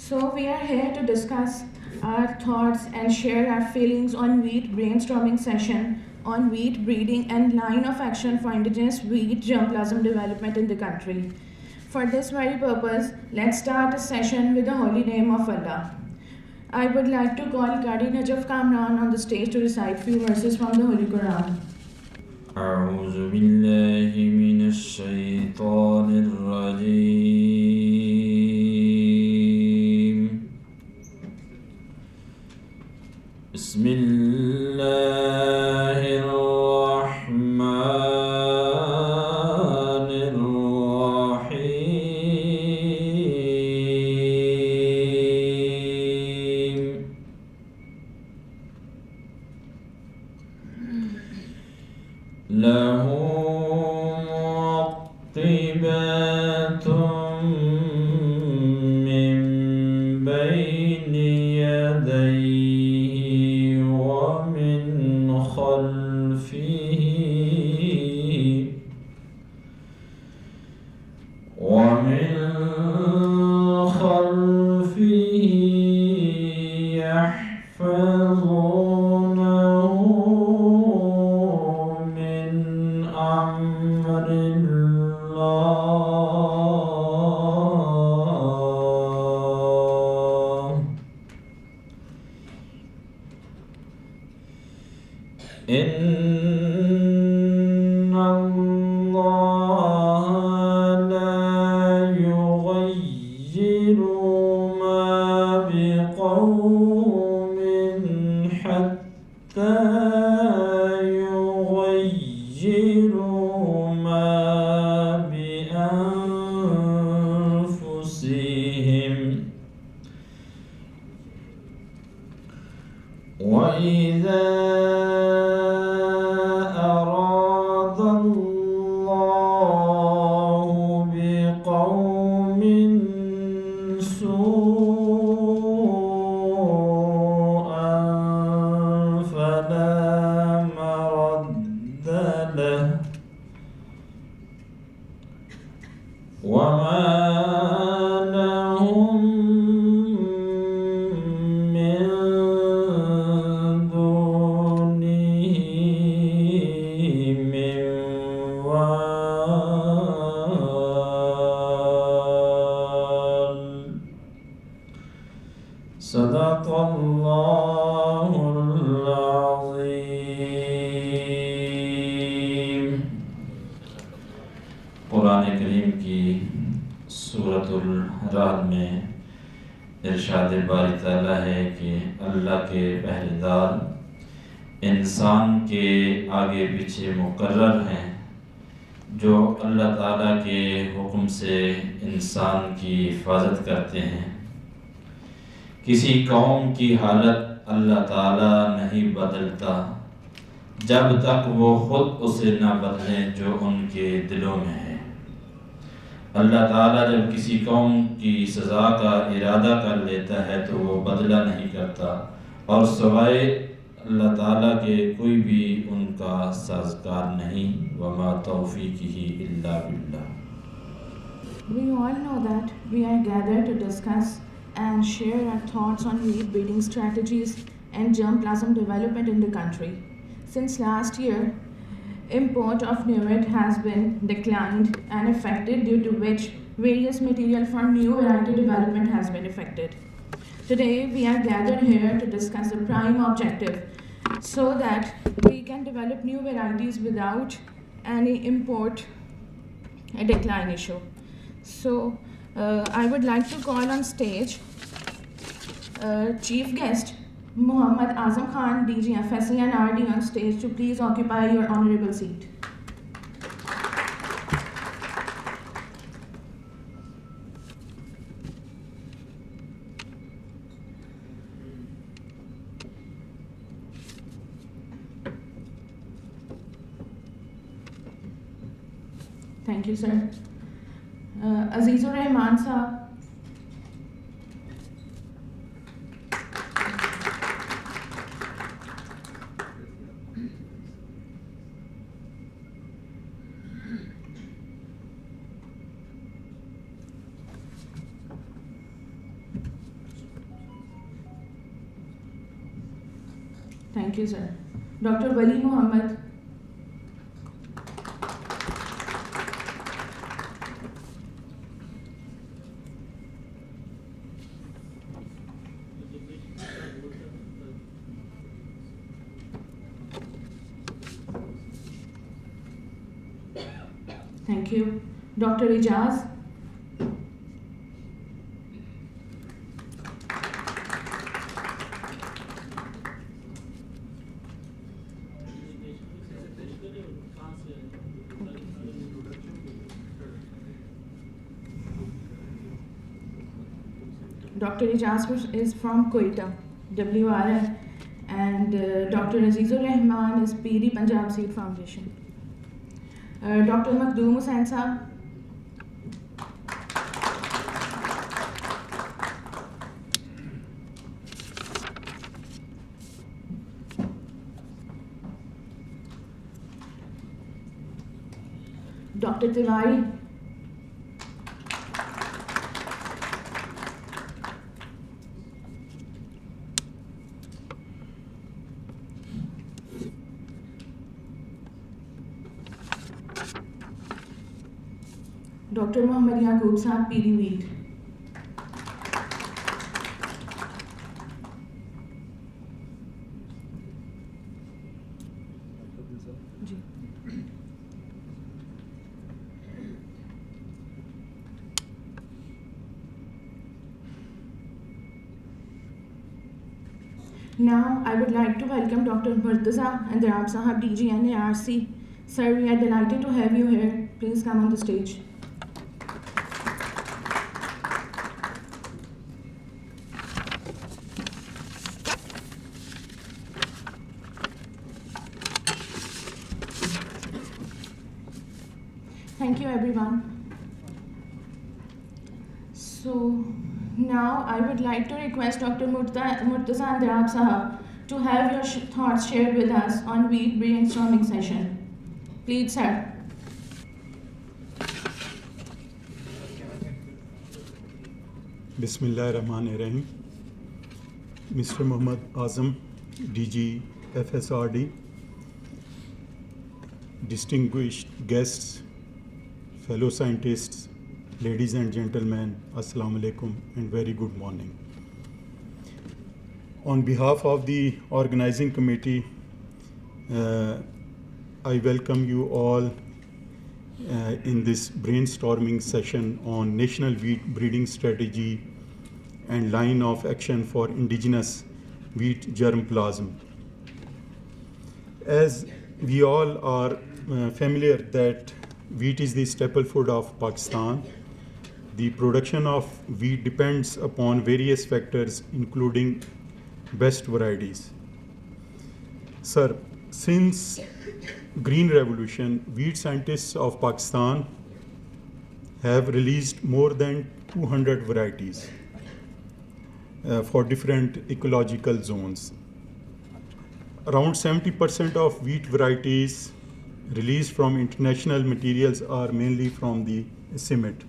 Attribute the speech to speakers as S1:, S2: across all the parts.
S1: So we are here to discuss our thoughts and share our feelings on wheat brainstorming session on wheat breeding and line of action for indigenous wheat germplasm development in the country. For this very purpose, let's start a session with the holy name of Allah. I would like to call Qari Najaf Kamran on the stage to recite few verses from the Holy Quran.
S2: أعوذ بالله من الشيطان الرجيم بسم الله الرحمن الرحيم له معقبات من بين يديه ومن خلفه يحفظونه من أمر الله إن الله لا يغير ما بقوم حتى يغيروا ما بأنفسهم وإذا أراد الله بقوم سوءا فلا مرد له وما لهم من دونه من وال صدق الله العظيم. قرآن کریم کی سورۃ الرعد میں ارشاد باری تعالیٰ ہے کہ اللہ کے پہریدار انسان کے آگے پیچھے مقرر ہیں جو اللہ تعالیٰ کے حکم سے انسان کی حفاظت کرتے ہیں. کسی قوم کی حالت اللہ تعالیٰ نہیں بدلتا جب تک وہ خود اسے نہ بدلیں جو ان کے دلوں میں ہے. اللہ تعالیٰ جب کسی قوم کی سزا کا ارادہ کر لیتا ہے تو وہ بدلہ نہیں کرتا اور سوائے اللہ تعالیٰ کے کوئی بھی ان کا سازگار نہیں. وما توفیقہ الا باللہ.
S1: We all know that we are gathered to discuss and share our thoughts on wheat breeding strategies and germplasm development in the country. Since last year, import of new wheat has been declined and affected, due to which various material for new variety development has been affected. Today we are gathered here to discuss the prime objective so that we can develop new varieties without any import decline issue. So I would like to call on stage Chief Guest Muhammad Azam Khan, DG FSC and RD on stage to please occupy your honorable seat. Thank you, sir. Azizur Rahman Sahab. Thank you, sir. Dr. Wali Muhammad. Thank you. Dr. Ijaz. Dr. Ijaz is from Quetta, WRF, and Dr. Azizur Rahman is PD Punjab Seed Foundation. Dr. Makhdoom Hussain Saab. Dr. Tiwari. Dr. Muhammad Yaqub Saab, PD Wheat. Now, I would like to welcome Dr. Murtaza and Darab Sahab, DG and ARC. Sir, we are delighted to have you here. Please come on the stage. Thank you, everyone. So, now I would like to request Dr. Murtaza and Darab Sahab to have your thoughts shared with us on wheat brainstorming session. Please, sir.
S3: Bismillahirrahmanirrahim. Mr. Muhammad Azam, DG FSRD, distinguished guests, fellow scientists, ladies and gentlemen, Assalamu alaikum and very good morning. On behalf of the organizing committee, I welcome you all in this brainstorming session on national wheat breeding strategy and line of action for indigenous wheat germplasm. As we all are familiar that wheat is the staple food of Pakistan, the production of wheat depends upon various factors including best varieties. Sir, since Green Revolution, wheat scientists of Pakistan have released more than 200 varieties for different ecological zones. Around 70% of wheat varieties released from international materials are mainly from the CIMMYT.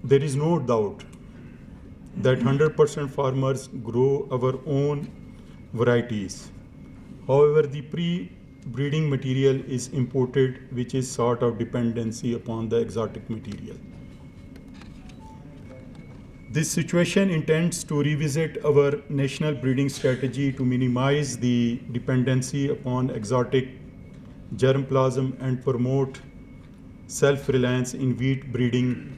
S3: There is no doubt that 100% farmers grow our own varieties. However, the pre-breeding material is imported, which is sort of dependency upon the exotic material. This situation intends to revisit our national breeding strategy to minimize the dependency upon exotic germplasm and promote self-reliance in wheat breeding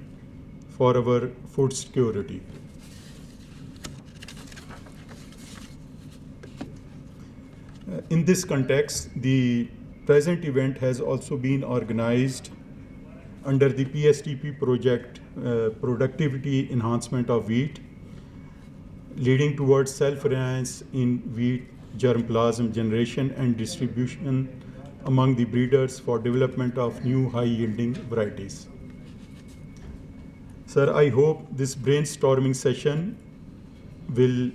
S3: for our food security. In this context, the present event has also been organized under the PSDP project, Productivity Enhancement of Wheat, leading towards self-reliance in wheat germplasm generation and distribution among the breeders for development of new high-yielding varieties. Sir, I hope this brainstorming session will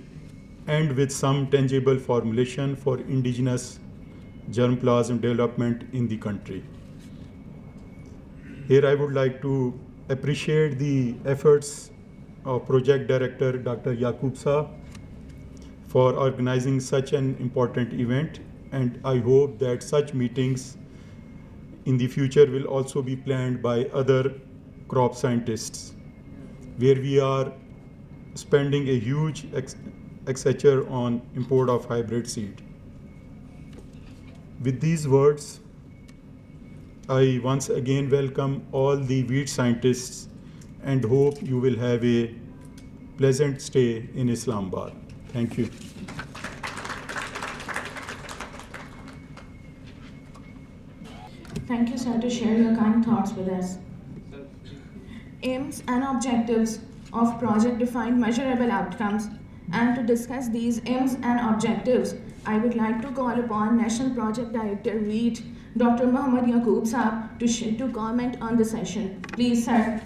S3: end with some tangible formulation for indigenous germplasm development in the country. Here I would like to appreciate the efforts of Project Director Dr. Yaqub Saab, for organizing such an important event, and I hope that such meetings in the future will also be planned by other crop scientists, where we are spending a huge expenditure on import of hybrid seed. With these words, I once again welcome all the wheat scientists and hope you will have a pleasant stay in Islamabad. Thank you.
S1: Thank you, sir, to share your kind thoughts with us. Aims and objectives of project define measurable outcomes, and to discuss these aims and objectives, I would like to call upon National Project Director Wheat, Dr. Mohammad Yaqoob Saab, to comment on the session. Please, sir.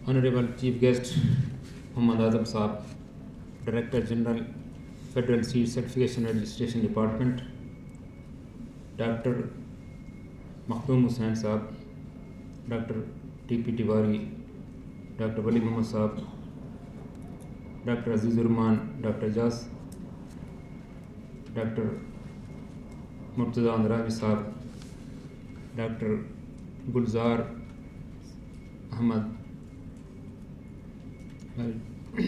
S4: Honorable Chief Guest Muhammad Azam Saab, Director General, Federal Seed Certification Administration Department, Dr. Makhdoom Hussain Saab, Dr. T.P. Tiwari, Dr. Wali Muhammad Saab, Dr. Azizur Rahman, Dr. Jas, Dr. Murtaza Andrawi Saab, Dr. Gulzar Ahmad,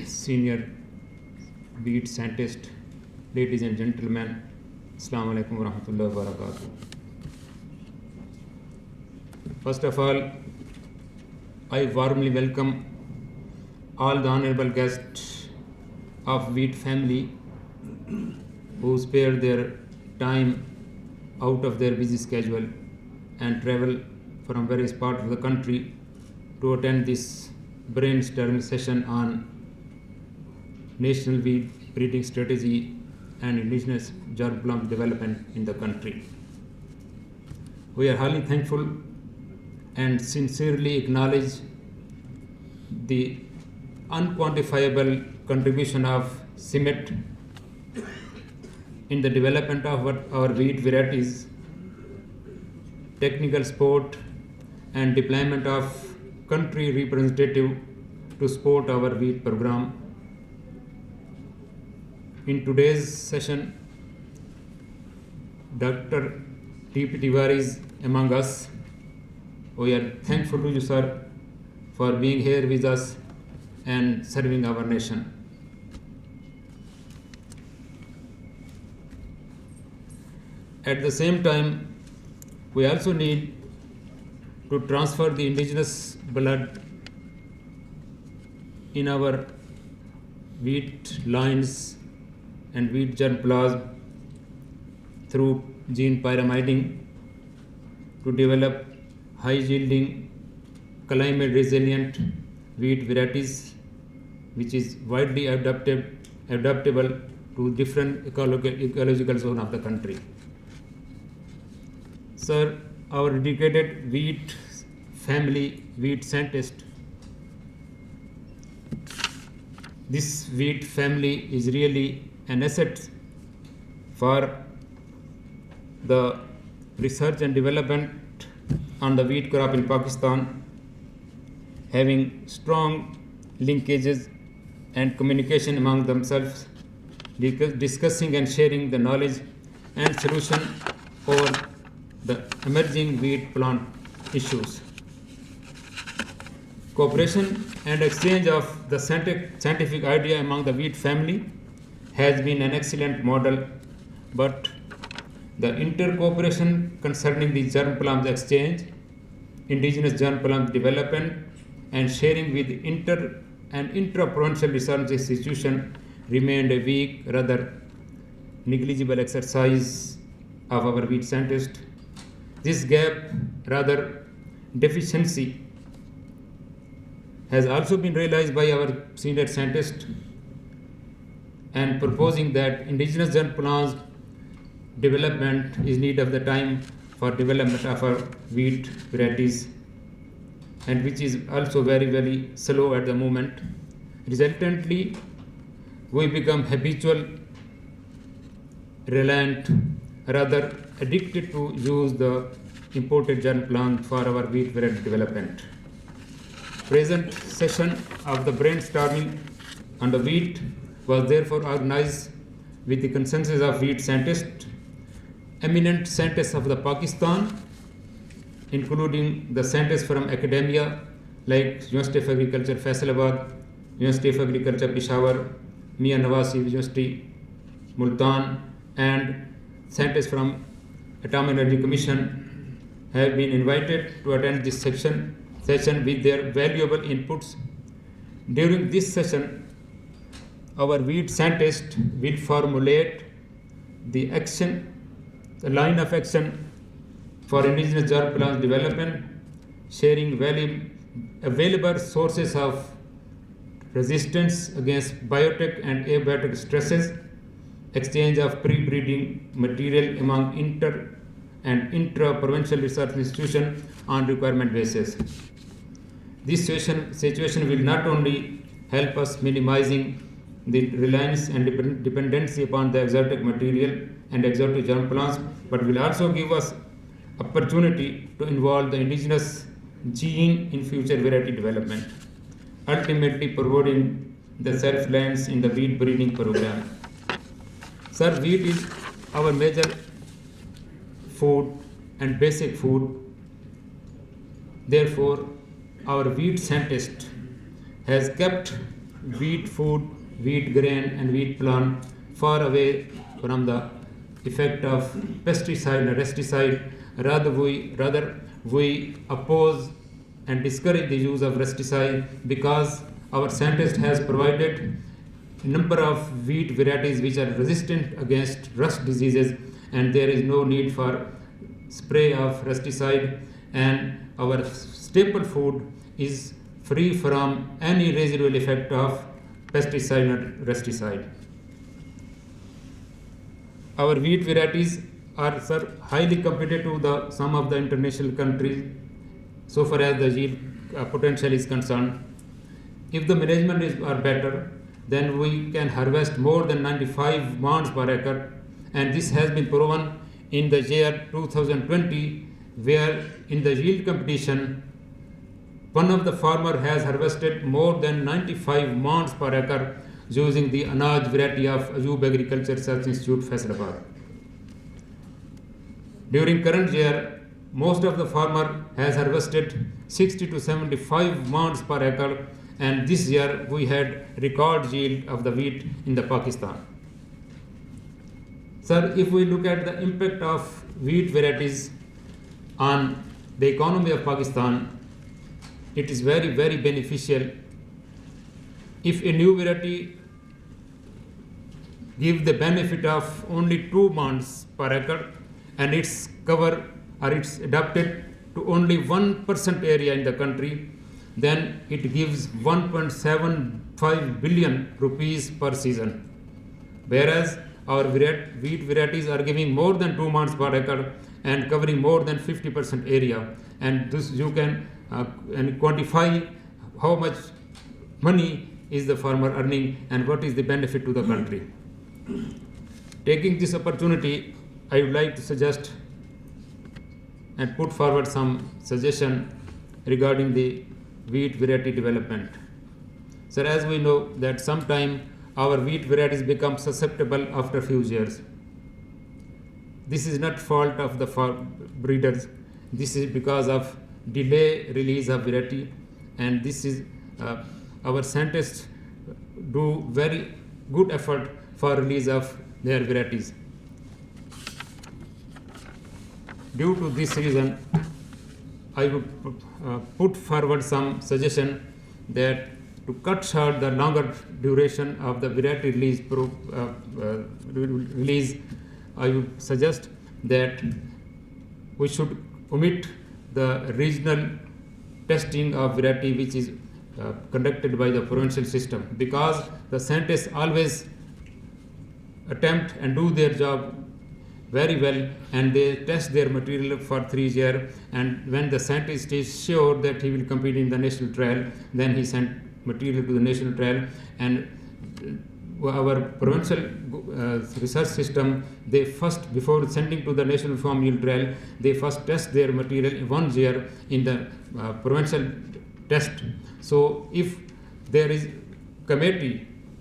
S4: Senior Wheat Scientist, ladies and gentlemen, Assalamu alaikum wa rahmatullahi wa barakatuh. First of all, I warmly welcome all the honorable guests of wheat family who spare their time out of their busy schedule and travel from various parts of the country to attend this brainstorming session on national wheat breeding strategy and indigenous germplasm development in the country. We are highly thankful and sincerely acknowledge the unquantifiable contribution of CIMET in the development of our wheat varieties, technical support, and deployment of country representative to support our wheat program. In today's session, Dr. T.P. Tiwari is among us. We are thankful to you, sir, for being here with us and serving our nation. At the same time, we also need to transfer the indigenous blood in our wheat lines and wheat germplasm through gene pyramiding to develop high-yielding, climate-resilient wheat varieties, which is widely adaptable to different ecological zones of the country. Sir, our dedicated wheat family, wheat scientist, this wheat family is really an asset for the research and development on the wheat crop in Pakistan, having strong linkages and communication among themselves, discussing and sharing the knowledge and solution over the emerging wheat plant issues. Cooperation and exchange of the scientific idea among the wheat family has been an excellent model, but the inter-cooperation concerning the germplasm exchange, indigenous germplasm development, and sharing with inter- and intra-provincial research institutions remained a weak, rather negligible exercise of our wheat scientists. This gap, rather deficiency, has also been realized by our senior scientists and proposing that indigenous germplasm development is need of the time for development of our wheat varieties, and which is also very, very slow at the moment. Resultantly, we become habitual, reliant, rather addicted to use the imported germplasm for our wheat variety development. present session of the brainstorming on the wheat was therefore organized with the consensus of wheat scientists, eminent scientists of the Pakistan, including the scientists from academia like University of Agriculture Islamabad, University of Agriculture Peshawar, Mia Nawaz University Multan, and scientists from Atomic Energy Commission have been invited to attend this session with their valuable inputs. During this session, our wheat scientists will formulate the line of action for indigenous germplasm development, sharing available sources of resistance against biotic and abiotic stresses, exchange of pre-breeding material among inter and intra-provincial research institutions on requirement basis. This situation will not only help us minimizing the reliance and dependency upon the exotic material and exotic germplasm, but will also give us opportunity to involve the indigenous gene in future variety development, ultimately promoting the self-reliance in the wheat breeding program. Sir, wheat is our major food and basic food. Therefore, our wheat scientist has kept wheat food, wheat grain and wheat plant far away from the effect of pesticide and pesticide. Rather we oppose and discourage the use of pesticide because our scientist has provided a number of wheat varieties which are resistant against rust diseases, and there is no need for spray of pesticide, and our staple food is free from any residual effect of pesticide or pesticide. Our wheat varieties are, sir, highly competitive with some of the international countries so far as the yield potential is concerned. If the management are better, then we can harvest more than 95 mans per acre, and this has been proven in the year 2020, where in the yield competition, one of the farmer has harvested more than 95 mans per acre using the Anaj variety of Ayub Agriculture Research Institute, Faisalabad. During current year, most of the farmer has harvested 60 to 75 mans per acre, and this year we had record yield of the wheat in the Pakistan. Sir, if we look at the impact of wheat varieties on the economy of Pakistan, it is very, very beneficial. If a new variety gives the benefit of only 2 mans per acre and it's cover or it's adapted to only 1% area in the country, then it gives 1.75 billion rupees per season. Whereas our wheat varieties are giving more than 2 mans per acre and covering more than 50% area, and this you can and quantify how much money is the farmer earning and what is the benefit to the country. Taking this opportunity, I would like to suggest and put forward some suggestion regarding the wheat variety development. Sir, as we know that sometime our wheat varieties become susceptible after a few years. This is not fault of the breeders. This is because of delay release of variety, and this is our scientists do very good effort for release of their varieties. Due to this reason, I would put forward some suggestion that to cut short the longer duration of the variety release, I would suggest that we should omit the regional testing of variety which is conducted by the provincial system, because the scientists always attempt and do their job very well, and they test their material for 3 years, and when the scientist is sure that he will compete in the national trial, then he sent material to the national trial. And our provincial research system, they first, before sending to the national farm yield trial, they first test their material in 1 year in the provincial test. So if there is committee,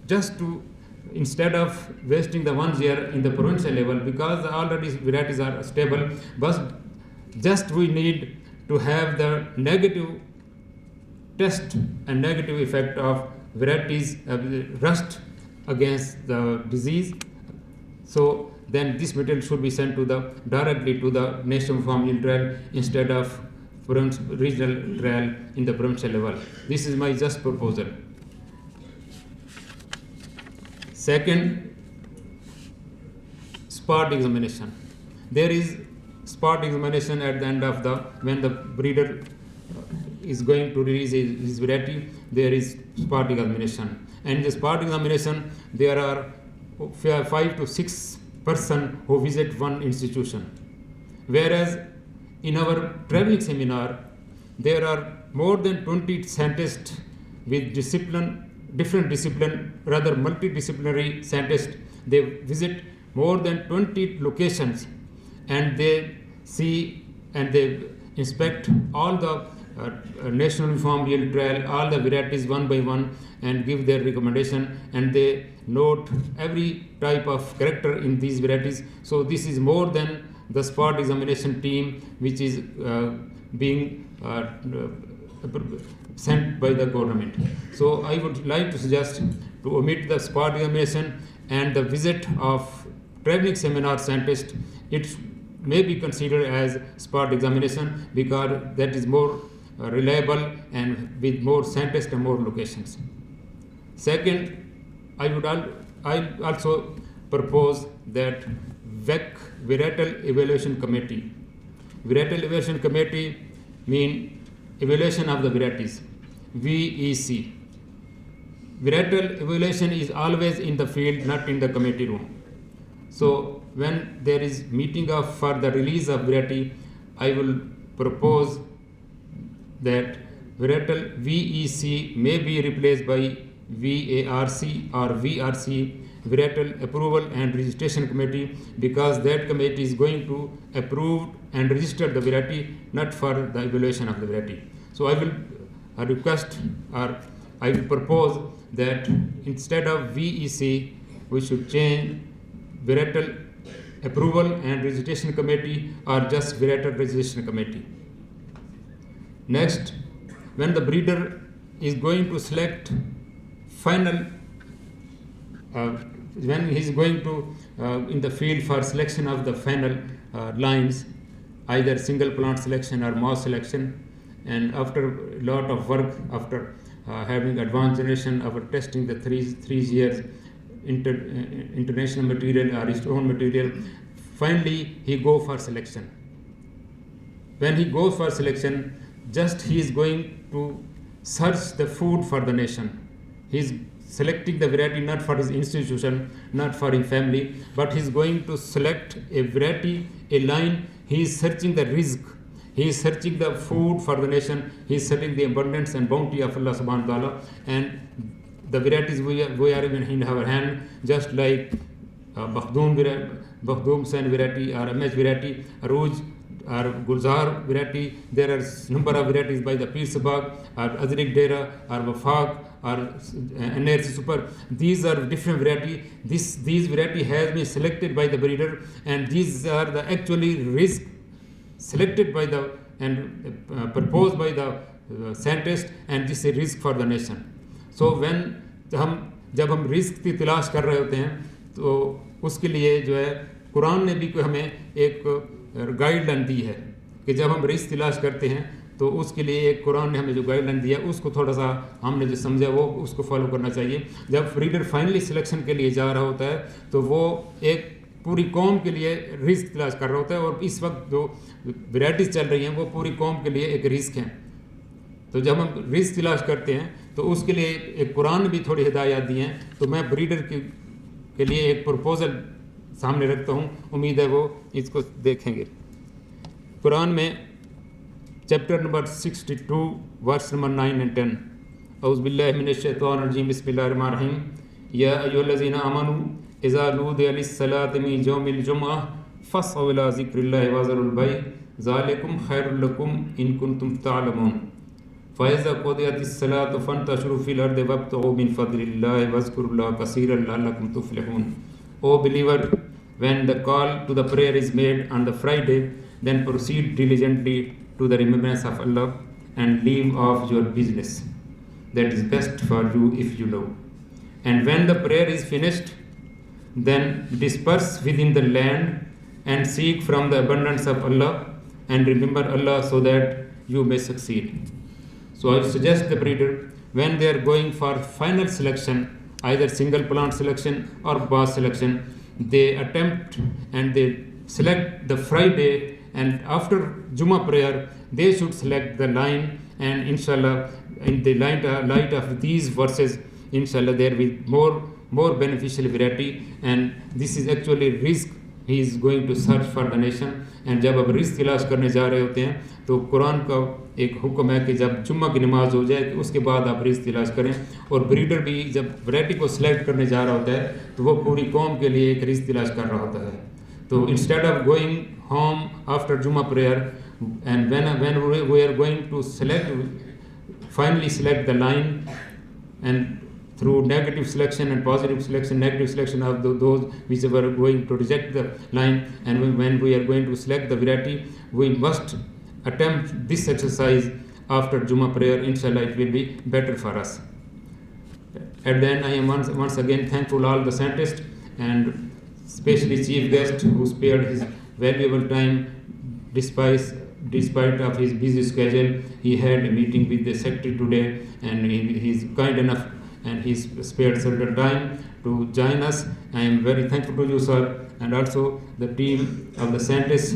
S4: just to instead of wasting the 1 year in the provincial level, because already varieties are stable, but just we need to have the negative test and negative effect of varieties rust against the disease. So then this material should be sent to directly to the national farm trial instead of regional trial in the provincial level. This is my just proposal. Second, spot examination. There is spot examination at the end of when the breeder is going to release his variety, there is spot examination. And in the spot examination, there are 5 to 6 persons who visit one institution. Whereas in our traveling seminar, there are more than 20 scientists with different discipline, rather multidisciplinary scientists. They visit more than 20 locations and they see and they inspect all the national uniform yield trial, all the varieties one by one, and give their recommendation, and they note every type of character in these varieties. So this is more than the spot examination team which is being sent by the government. So I would like to suggest to omit the spot examination and the visit of traveling seminar scientist. It may be considered as spot examination because that is more reliable and with more scientists and more locations. Second, I also propose that VEC, Varietal Evaluation Committee. Varietal Evaluation Committee mean evaluation of the varieties, VEC. Varietal evaluation is always in the field, not in the committee room. So when there is meeting for the release of variety, I will propose that varietal VEC may be replaced by VARC or VRC, Varietal Approval and Registration Committee, because that committee is going to approve and register the variety, not for the evaluation of the variety. So I will request or I will propose that instead of VEC, we should change Varietal Approval and Registration Committee or just Varietal Registration Committee. Next, when the breeder is going to select final, when he is going to in the field for selection of the final lines, either single plant selection or mass selection, and after a lot of work, after having advanced generation, after testing the three years international material or his own material, finally he go for selection. When he goes for selection, just he is going to search the food for the nation. He is selecting the variety not for his institution, not for his family, but he is going to select a variety, a line. He is searching the rizq. He is searching the food for the nation. He is searching the abundance and bounty of Allah subhanahu wa ta'ala. And the varieties we are in our hand, just like Bakhdum Sen variety or MS variety, Aruj or Gulzar variety. There are number of varieties by the Pir Sabak or Azrik Dera or Wafaq or NRC Super. These are different variety. These variety has been selected by the breeder, and these are the actually risk selected by the and proposed by the scientist, and this is a risk for the nation. So when जब हम risk की तलाश कर रहे होते हैं, तो उसके लिए जो है कुरान ने भी कोई हमें एक गाइडलाइन दी है कि जब हम रिस्क तलाश करते हैं तो उसके लिए एक कुरान ने हमें जो गाइडलाइन दिया उसको थोड़ा सा हमने जो समझा वो उसको फॉलो करना चाहिए. जब ब्रीडर फाइनली सिलेक्शन के लिए जा रहा होता है तो वो एक पूरी कौम के लिए रिस्क तलाश कर रहा होता है, और इस वक्त जो वैराइटीज़ चल रही हैं वो पूरी कौम के लिए एक रिस्क हैं. तो जब हम रिस्क तलाश करते हैं तो उसके लिए एक कुरान भी थोड़ी हिदायत दी हैं. तो मैं ब्रीडर के लिए एक प्रपोजल सामने रखता हूँ, उम्मीद है वो इसको देखेंगे. कुरान में chapter number 62 verse number 9 and 10. औज़ु बिल्लाहि मिनश शैतानिर रजीम, बिस्मिल्लाहिर रहमानिर रहीम. या अय्युहल्लज़ीना आमनू इज़ा नूदिया लिस्सलाति मिन यौमिल जुम्अह फस्अू इला ज़िक्रिल्लाहि व ज़रुल बैअ ज़ालिकुम खैरुल लकुम इन कुंतुम तअलमून. فَإِذَا قُضِيَتِ الصَّلَاةُ فَانْتَشِرُوا فِي الْأَرْضِ وَابْتَغُوا مِنْ فَضْلِ اللَّهِ وَاذْكُرُوا اللَّهَ كَثِيرًا لَعَلَّكُمْ تُفْلِحُونَ. O believer, when the call to the prayer is made on the Friday, then proceed diligently to the remembrance of Allah and leave off your business. That is best for you if you know. And when the prayer is finished, then disperse within the land and seek from the abundance of Allah and remember Allah so that you may succeed. So I suggest the breeder, when they are going for final selection, either single plant selection or batch selection, they attempt and they select the Friday, and after Juma prayer they should select the line, and inshallah in the light of these verses, inshallah there will be more beneficial variety. And this is actually risk he is going to search for the nation. And जब अब risk तलाश करने जा रहे होते हैं तो कुरान का एक हुक्म है कि जब जुम्मा की नमाज हो जाए तो उसके बाद आप रिस्क तलाश करें. और ब्रीडर भी जब वैरायटी को सिलेक्ट करने जा रहा होता है तो वो पूरी कौम के लिए एक रिस्क तलाश कर रहा होता है. तो instead of going home after जुम्मा prayer, and when we are going to finally select the line, and through negative selection and positive selection, negative selection of those which were going to reject the line, and when we are going to select the variety, we must attempt this exercise after Juma prayer. Inshallah it will be better for us. At the end, I am once again thankful all the scientists and especially chief guest who spared his valuable time despite of his busy schedule. He had a meeting with the secretary today, and he is kind enough and he spared certain time to join us. I am very thankful to you, sir, and also the team of the scientists.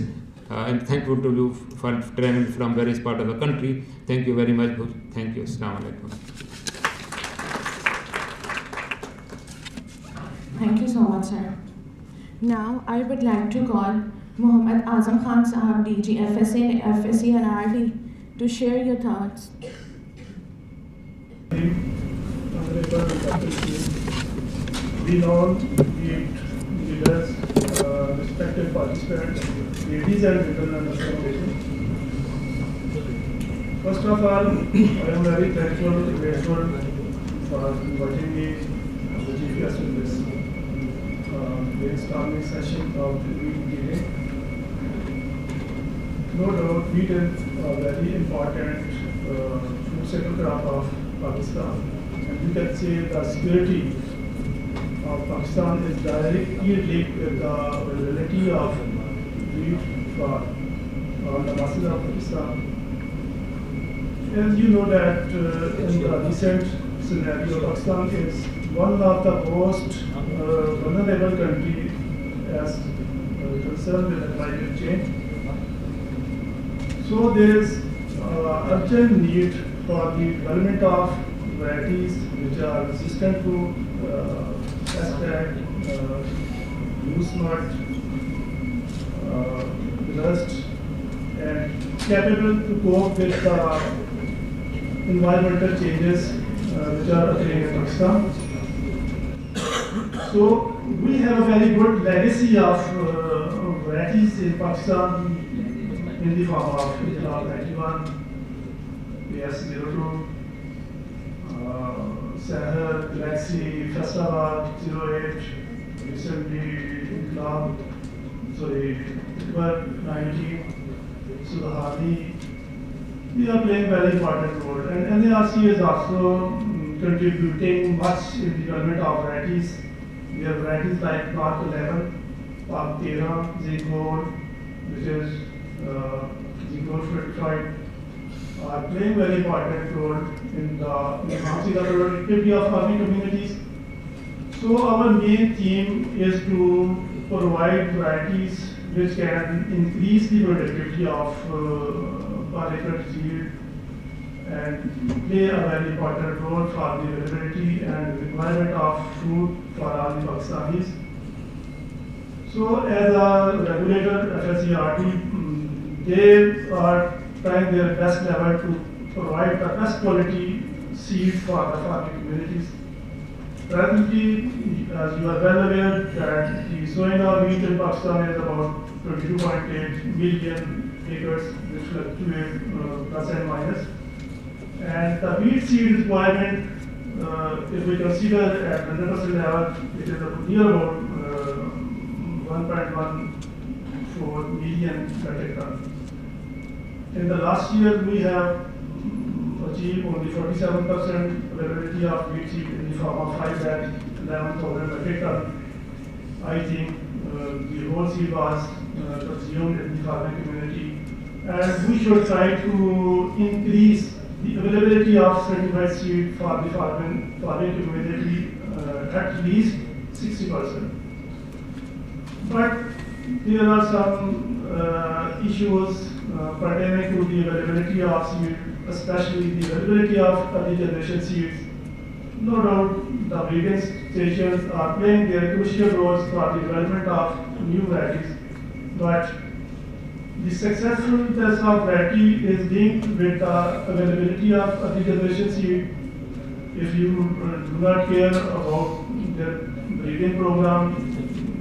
S4: I am thankful to you for traveling from various parts of the country. Thank you very much. Thank you. Assalamu alaikum.
S1: Thank you so much, sir. Now I would like to call Muhammad Azam Khan Sahab, DG FSA and RD, to share your thoughts.
S5: Renowned leaders, respected participants, ladies and gentlemen, association. First of all, I am very grateful for inviting me as the chief guest in this brainstorming session of the wheat meeting. No doubt, wheat is a very important food sector crop of Pakistan. And you can say the security of Pakistan is directly linked with the availability of wheat for the masses of Pakistan. As you know that in the recent scenario, Pakistan is one of the most vulnerable countries as concerned with the climate change. So there is urgent need for the development of varieties which are resistant to pest attack, loose knot, rust, and capable to cope with the environmental changes which are occurring in Pakistan. So we have a very good legacy of varieties in Pakistan in the form of Islamabad 91, PS02, Sahar, Galaxy, Islamabad 08, recently Club 19, Sudhani. They are playing very important role, and NARC is also contributing much in the development of varieties. We have varieties like PARC-11, PARC-NARC, Gold, which is Gold certified, are playing very important role in the enhancing the productivity of farming communities. So our main theme is to provide varieties which can increase the productivity of per acre yield and play a very important role for the availability and requirement of food for all the Pakistanis. So as a regulator, FSCRT, they are trying their best level to provide the best quality seed for the farming communities. Presently, as you are well aware, that the sowing of wheat in Pakistan is about 22.8 million acres, which fluctuate plus and minus. And the wheat seed requirement, if we consider at 100% level, it is near about 1.14 million metric ton. In the last year, we have achieved only 47% availability of wheat seed in the form of 5,11,000 metric ton. I think the whole seed was consumed in the farming community, and we should try to increase the availability of certified seed for the farming community at least 60%. But there are some issues pertaining to the availability of seed, especially the availability of early generation seeds. No doubt, the breeding stations are playing their crucial roles for the development of new varieties, but the successfulness of variety is linked with the availability of early generation seed. If you do not care about the breeding program,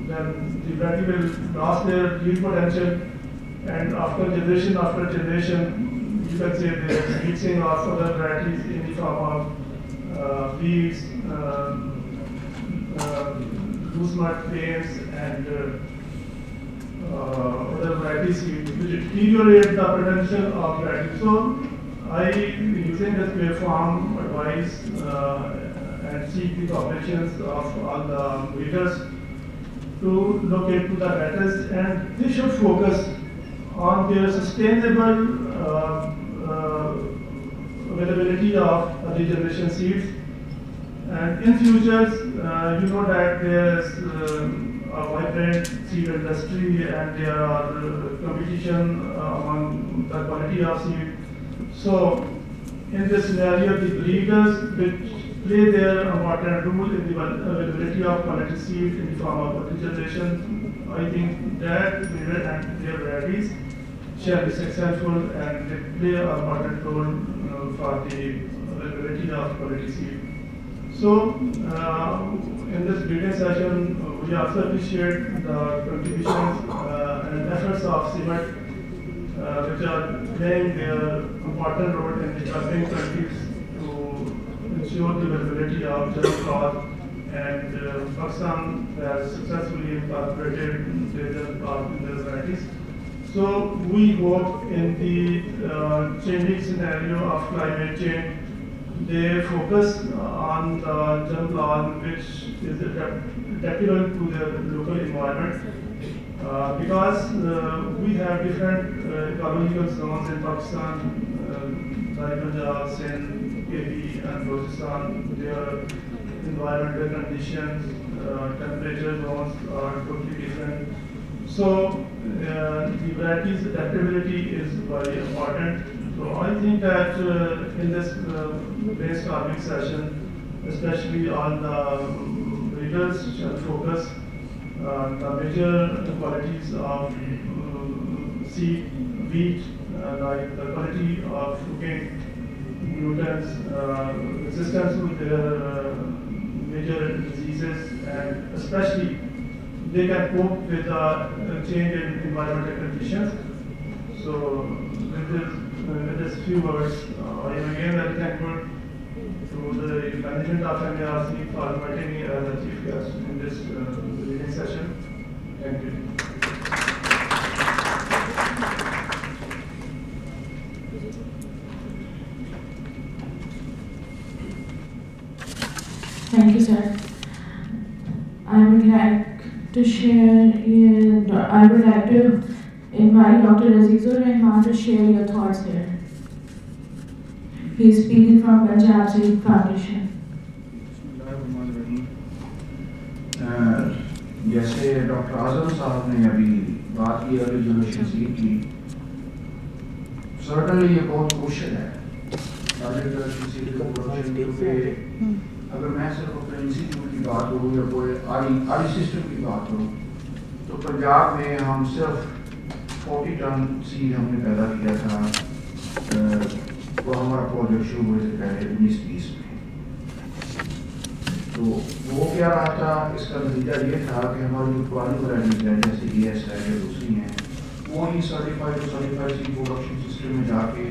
S5: then the variety will lose their yield potential, and after generation, you can say there is mixing of other varieties in the form of weeds, loose mud plains, and other varieties which deteriorate the potential of varieties. So I, using this platform, advise and seek the cooperations of all the breeders to look into the matters, and they should focus on their sustainable availability of early generation seeds. And in future, you know that there is a vibrant seed industry, and there are competition among the quality of seed. So in this scenario, the breeders which play their important role in the availability of quality seed in the form of early generation, I think that breeder and their varieties shall be successful, and they play an important role for the availability of quality seed. So in this breeding session, we also appreciate the contributions and efforts of CIMET, which are playing their important role in developing countries to ensure the availability of germplasm, and Pakistan has successfully incorporated their germplasm in their varieties. So we hope in the changing scenario of climate change, they focus on the germplasm which is adaptable to the local environment, because we have different ecological zones in Pakistan, like Punjab, Sindh, KP, and Balochistan. Their environmental conditions, temperature zones are totally different. So the varieties adaptability is very important. So I think that in this brainstorming session, especially all the breeders shall focus the major qualities of seed, wheat, like the quality of fruiting, glutens, resistance to their major diseases, and especially they can cope with the change in environmental conditions. So with this few words, I am again very thankful to the management of NARC for inviting me as a chief guest in this reading session. Thank you.
S1: Thank you, sir. I would like to invite Dr. Azizur Rahman to share your thoughts here. He is speaking from Punjab Seed Foundation.
S6: जैसे doctor आजम साहब ने अभी बात की early generation seed की, certainly ये बहुत crucial है अर्ली जनरेशन सीड का प्रोडक्शन, क्योंकि अगर मैं सिर्फ अपने इंस्टीट्यूट की बात करूँ या कोई आरी सिस्टम की बात करूँ, तो पंजाब में हम सिर्फ 40 टन सीड हमने पैदा किया था। वो हमारा प्रोजेक्ट शुरू हुए से पहले 1920 में। तो वो क्या रहा था, इसका नतीजा ये था कि हमारी जो पुरानी वैराइटीज हैं जैसे ES है या दूसरी हैं, वो ही सर्टिफाइड सीड प्रोडक्शन सिस्टम में जाके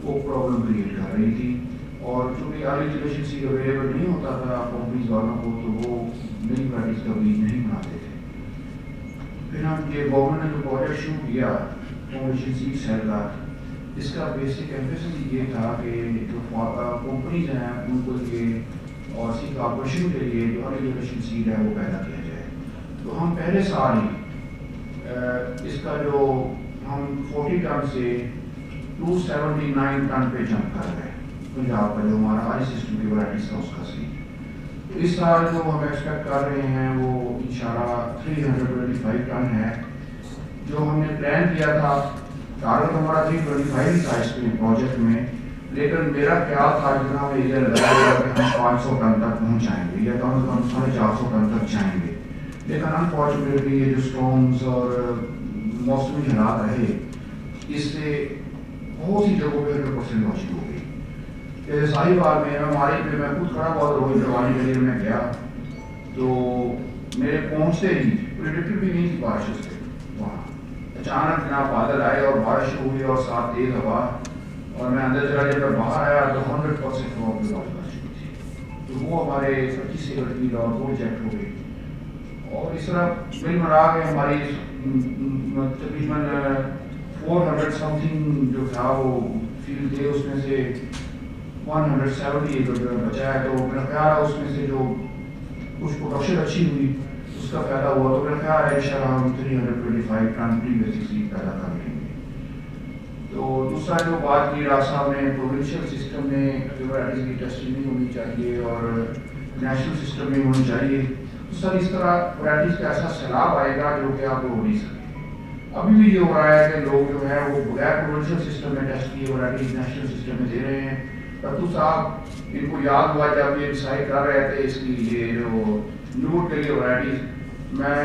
S6: वो پرابلم کریٹ کر رہی تھی. اور چونکہ ارلی جنریشن سیڈ اویلیبل نہیں ہوتا تھا کمپنیز والوں کو, تو وہ نئی ورائٹیز کا بیج نہیں بناتے تھے. پھر ہم یہ گورنمنٹ نے جو پروجیکٹ شروع کیا فاؤنڈیشن سیڈ سیل کا, اس کا بیسک ایمفیسس یہ تھا کہ جو کمپنیز ہیں ان کو یہ اور سیڈ کارپوریشن کے لیے جو ارلی جنریشن سیڈ ہے وہ پیدا کیا جائے. تو ہم پہلے سال ہی اس کا جو ہم 40 ٹن سے 279 ٹن پہ جمپ کر گئے پنجاب کا جو ہمارا آئی سسٹم کی ورائٹیز تھا اس کا سیڈ. اس سال جو ہم ایکسپیکٹ کر رہے ہیں وہ انشاءاللہ 325 ٹن ہے. جو ہم نے پلان کیا تھا ٹارگیٹ ہمارا 325 تھا اس میں پروجیکٹ میں, لیکن میرا خیال تھا جتنا ہمیں یہ لگا کہ ہم 500 ٹن تک پہنچ جائیں گے یا کم از کم 450 ٹن تک جائیں گے. لیکن انفارچونیٹلی یہ جو اسٹارمز اور موسمی حالات رہے اس سے بہت سی جگہوں پہ 100% واچنگ ہو گئی. جیسے ساری بار میں ہماری پہ میں خود کھڑا ہوا روز جوانی کے لیے میں گیا تو میرے پہنچتے ہی پریڈکٹڈ بھی نہیں تھی بارش اس سے وہاں, اچانک جناب بادل آئے اور بارش ہوئی اور ساتھ تیز ہوا, اور میں اندر چلا جب میں باہر آیا تو 100% ہوا کی بارش کر چکی تھی. تو وہ ہمارے 25 ایکڑ کی اور وہ ریجیکٹ ہو گئی. اور اس طرح مل ملا کے ہماری تقریباً 400 سم تھنگ جو تھا وہ فیلڈ تھے, اس میں سے 170 ایکڑ بچا ہے. تو میرا خیال ہے اس میں سے جو کچھ پروڈکشن اچھی ہوئی اس کا فائدہ ہوا, تو میرا خیال ہے انشاءاللہ ہم 325 ٹن پری بیسک سیڈ پیدا کر لیں گے. تو دوسرا جو بات کی راج صاحب نے پروونشل سسٹم میں ورائٹیز کی ٹیسٹنگ نہیں ہونی چاہیے اور نیشنل سسٹم میں ہونی چاہیے. تو سر اس طرح ورائٹیز کا ایسا سیلاب آئے گا جو کہ آپ ہو نہیں سکتے. ابھی بھی یہ ہو رہا ہے کہ لوگ جو ہے وہ بغیر پروونشل سسٹم میں ٹیسٹ کیے ورائٹیز نیشنل سسٹم میں دے رہے ہیں. پرتو صاحب ان کو یاد ہوا جب یہ ڈسائڈ کر رہے تھے اس کی یہ جو نوٹ کے لیے ورائٹیز, میں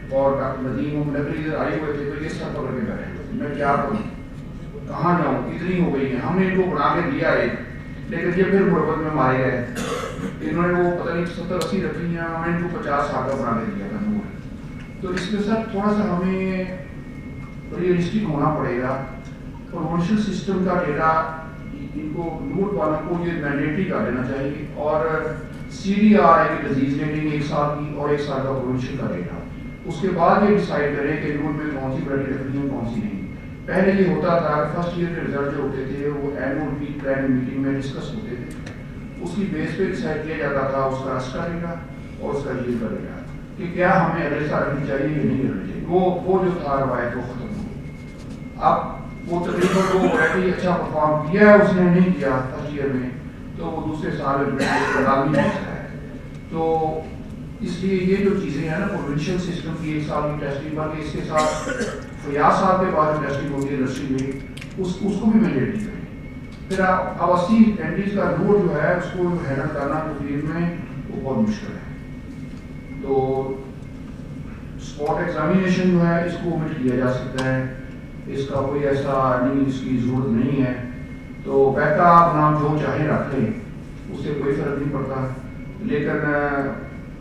S6: اور ڈاکٹر ندیم نقلی آئے ہوئے تھے تو یہ سب پکڑ کے بیٹھے ہوئے تھے. میں کیا کروں, کہاں جاؤں, اتنی ہو گئی ہیں. ہم نے ان کو بنا کے دیا ایک, لیکن یہ پھر غربت میں مارے گئے. انہوں نے وہ پتہ نہیں 70-80 رکھی ہیں, ہم نے ان کو 50 سال کا بنا کے دیا تھا نوٹ. تو اس کے ساتھ تھوڑا سا ہمیں ریئلسٹک ہونا پڑے گا. پروونشل سسٹم کا ڈیٹا ان کو نوٹ والوں کو یہ مینڈیٹری کر دینا چاہیے, اور سی ڈی آر ہے کہ ڈیزیز ریٹنگ 1 سال کی اور 1 سال کا پروونشل کا ڈیٹا. اس کے بعد یہ ڈیسائیڈ کریں کہ نوٹ میں کون سی ورائٹی رکھنی ہے کون سی نہیں. پہلے یہ ہوتا تھا کہ فرسٹ ایئر کے رزلٹ جو ہوتے تھے وہ اینول ویک پلان میٹنگ میں ڈسکس ہوتے تھے. اس کی بیس پہ ڈیسائیڈ کیا جاتا تھا اس کا رس کا ڈیٹا اور اس کا ییلڈ کا ڈیٹا کہ کیا ہمیں اگلے سال رکھنی چاہیے یا نہیں رکھنی چاہیے. وہ جو تھا روایت وہ ختم ہو گئی. اب وہ تقریباً وہ ورائٹی اچھا پرفارم کیا ہے اس نے نہیں کیا فرسٹ ایئر میں, تو وہ دوسرے سال میں لازمی ہوتا ہے. تو اس لیے یہ جو چیزیں ہیں نا پروونشل سسٹم کی 1 سال کی ٹیسٹنگ, بلکہ اس کے ساتھ 50 سال کے بعد جو ٹیسٹنگ ہوتی ہے انڈسٹری میں اس کو بھی مینڈیٹری کریں. پھر آپ 80 اینٹیز کا لوڈ جو ہے اس کو ہینڈل کرنا تو فیلڈ میں وہ بہت مشکل ہے. تو اسپاٹ ایگزامینیشن جو ہے اس کو omit کیا جا سکتا ہے, اس کا کوئی ایسا نہیں, اس کی ضرورت نہیں ہے. تو بیک آپ نام جو چاہے رکھ لیں, اس سے کوئی فرق نہیں پڑتا. لیکن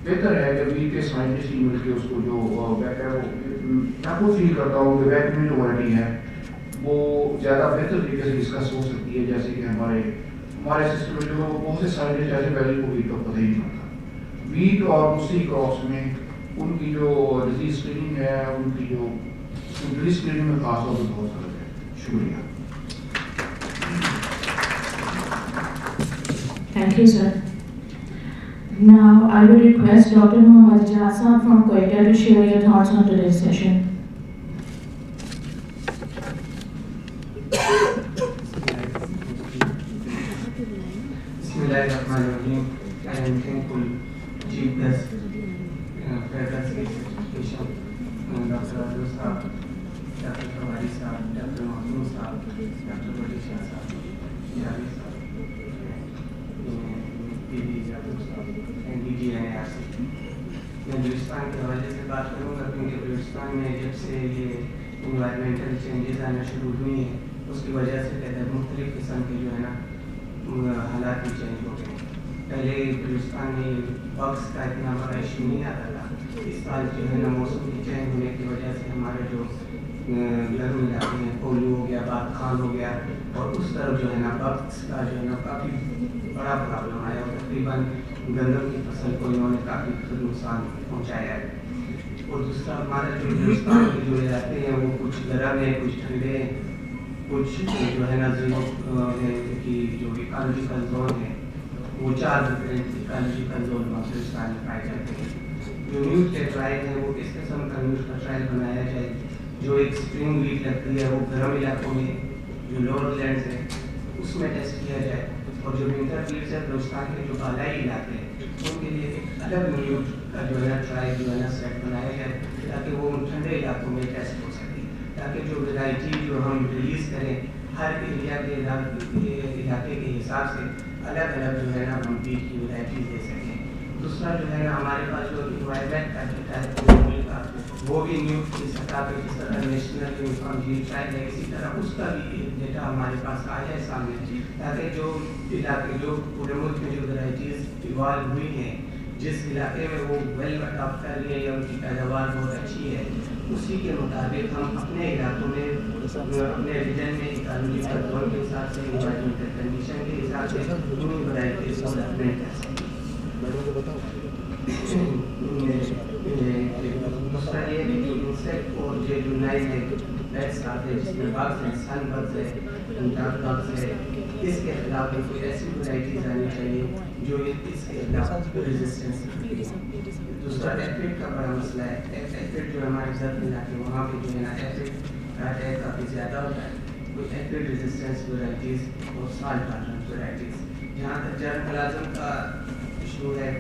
S6: بہتر ہے کہ ویٹ کے سائنٹسٹ ہی مل کے اس کو جو بیک ہے وہ میں خود فیل کرتا ہوں کہ بیک میں جو ورائٹی ہے وہ زیادہ بہتر طریقے سے ڈسکس ہو سکتی ہے. جیسے کہ ہمارے سسٹم میں جو بہت سے سائنٹسٹ ایسے ویلیو کو ویٹ کا پتہ ہی نہیں ہوتا. ویٹ اور دوسری کراپس میں ان کی جو ڈیزیز اسکریننگ ہے, ان کی جو ڈیزیز اسکریننگ میں خاص طور پہ بہت فرق ہے. شکریہ.
S1: Thank you, sir. Now, I would request Dr. Mohammad Jassan from Quetta to share your thoughts on today's session.
S7: Bismillahirrahmanirrahim. I am thankful Chief Guest, Federal Education, Dr. Abdul Sahab, Dr. Tawari Sahab, Dr. Mahmood Sahab, Dr. Badisha Sahab, Jari Sahab, میں بلوچستان کے حوالے سے بات کروں گا کیونکہ بلوچستان میں جب سے یہ انوائرمنٹل چینجز آنا شروع ہوئی ہیں اس کی وجہ سے مختلف قسم کے جو ہے نا حالات بھی چینج ہو گئے. پہلے بلوچستان میں بگس کا اتنا بڑا ایشو نہیں آتا تھا. اس سال جو ہے نا موسم کی چینج ہونے کی وجہ سے ہمارے جو گھر میں جاتے ہیں، پولیو ہو گیا، بات خان ہو گیا، اور اس طرف جو ہے نا بگس کا جو ہے نا کافی بڑا پرابلم آیا، اور تقریباً گندم کی فصل کو انہوں نے کافی نقصان پہنچایا ہے. اور دوسرا ہمارا جو ہندوستان کے جو علاقے ہیں وہ کچھ گرم ہیں، کچھ ٹھنڈے ہیں، کچھ جو ہے نا کی جو ایکالوجیکل زون ہے وہ 4 ڈفرینٹ ایکالوجیکل زون ہندوستان میں پائے جاتے ہیں. جو نیوز کے ٹرائل ہے وہ اس قسم کا نیوز کا ٹرائل بنایا جائے جو ایک اسپرنگ ویٹ لگتی ہے وہ گرم علاقوں میں جو لوور لینڈز ہے اس میں ٹیسٹ کیا جائے، اور جو ونٹر ویٹس ہے بلوچستان کے جو بالائی علاقے ہیں ان کے لیے ایک الگ نیوز کا جو ہے نا ٹرائل جو ہے نا سیٹ بنایا جائے تاکہ وہ ٹھنڈے علاقوں میں ٹیسٹ ہو سکے، تاکہ جو ورائٹی جو ہم ریلیز کریں ہر ایریا کے علاقے کے حساب سے الگ الگ جو ہے نا ہم بیج کی ورائٹیز دے سکیں. دوسرا جو ہے نا ہمارے پاس جو انوائرمنٹ کا ڈیٹا ہے پورے ملک کا وہ بھی نیوز کی سطح پہ جس طرح national news on wheat trial ہے اسی طرح اس کا بھی ڈیٹا ہمارے پاس آ جائے سامنے، تاکہ جو علاقے جو پورے ملک میں جو ورائٹیز ایوالو ہوئی ہیں جس علاقے میں وہ ویل اڈاپٹ کر رہی ہے یا ان کی پیداوار بہت اچھی ہے اسی کے مطابق ہم اپنے علاقوں میں اپنے ریجن میں ایکالوجیکل زون کے حساب سے انوائرمنٹل کنڈیشن کے حساب سے انہیں ورائٹیز کو ڈیولپمنٹ کر سکیں. دوسرا یہ ہے کہ انسیکٹ اور جو نئے نئے پیٹس آتے ہیں جس میں بگس ہیں، سن بگس ہے، ڈارک بگس ہے، اس کے خلاف کوئی ایسی ورائٹیز آنی چاہیے جو اس کے خلاف ریزسٹنس. دوسرا ایفڈ کا بڑا مسئلہ ہے. ایفڈ جو ہمارے زرد علاقے وہاں پہ جو ہے نا ایفڈ کا اٹیک کافی زیادہ ہوتا ہے. کوئی ایفڈ ریزسٹنس ورائٹیز اور سالٹ ٹالرنٹ ورائٹیز. جہاں تک جرم پلازم کا ایشو ہے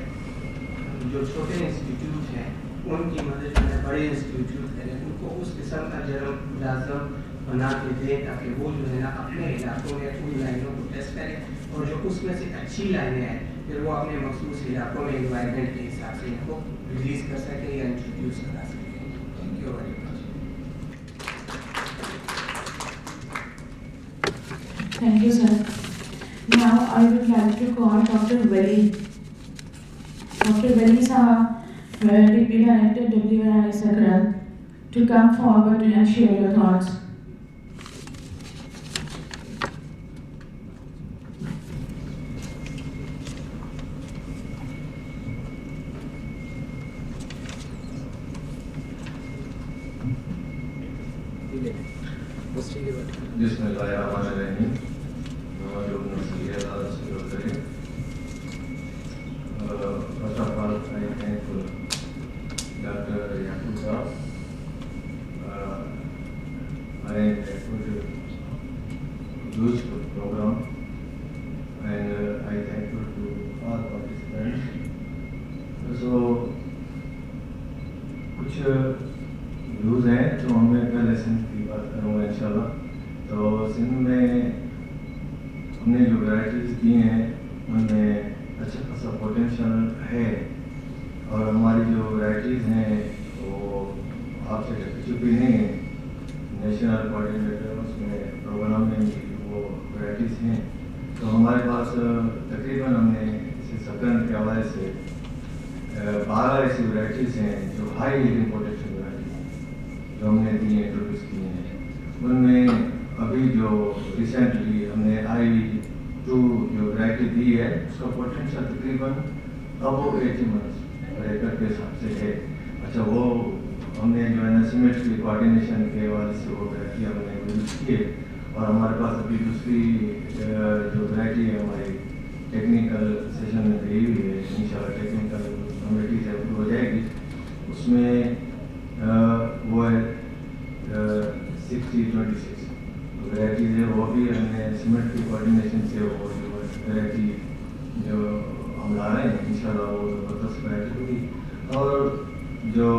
S7: جو چھوٹے انسٹیٹیوٹ ہیں ان کی مدد جو ہے بڑے انسٹیٹیوٹ کریں، ان کو اس قسم کا جرم پلازم بنا کے دیں تاکہ وہ جو ہے نا اپنے علاقوں میں ان لائنوں کو ٹیسٹ کریں اور جو اس میں سے اچھی لائنیں ہیں پھر وہ اپنے مخصوص علاقوں میں انوائرمنٹ کے حساب سے ان کو ریلیز کر سکیں یا انٹروڈیوس کرا سکیں. Thank you very much.
S1: Thank you, sir. Now I would like to call Dr. Veli. Dr. Veli Sahab, Deputy Director WRI Sakral, to come forward and share your thoughts.
S8: بسم اللہ الرحمن الرحیم. First of all, I thank Dr. Yaqub Saab. I could use the program and I thank you to all participants. So, कुछ views हैं तो मैं पहले सिंध की बात करूँगा इंशाल्लाह. तो सिंध में हमने जो वैराइटीज़ दी हैं उनमें अच्छा खासा पोटेंशियल है और हमारी जो वैराइटीज़ हैं वो आपसे कुछ भी नहीं है. नेशनल कोऑर्डिनेटर उसमें प्रोग्राम में भी वो वैराइटीज़ हैं. तो हमारे पास तकरीबन हमने इसे सकन के हवाले से 12 ऐसी वैराइटीज़ हैं जो हाई हील्डिंग पोटेंशियल वैराइटीज़ जो हमने दी हैं, इंट्रोड्यूस किए हैं. उनमें अभी जो रिसेंटली हमने IV2 जो वैरायटी दी है उसका पोटेंशियल तकरीबन अब वो 80 मंथ्स पर एकड़ के हिसाब से है. अच्छा, वो हमने जो है ना सीमेंट की कोऑर्डिनेशन के हवाले से वो वैरायटी हमने यूज़ की है. और हमारे पास अभी दूसरी जो वैरायटी है हमारी टेक्निकल सेशन में गई हुई है. इंशाल्लाह टेक्निकल कमेटी से अप्रूव हो जाएगी. उसमें वो है 60-26 वैरायटीज़ है. वो भी हमने सीमेंट की कोऑर्डिनेशन से वो जो वैरायटी जो हम ला रहे हैं इंशाल्लाह वो ज़बरदस्त वैरायटी होगी. और जो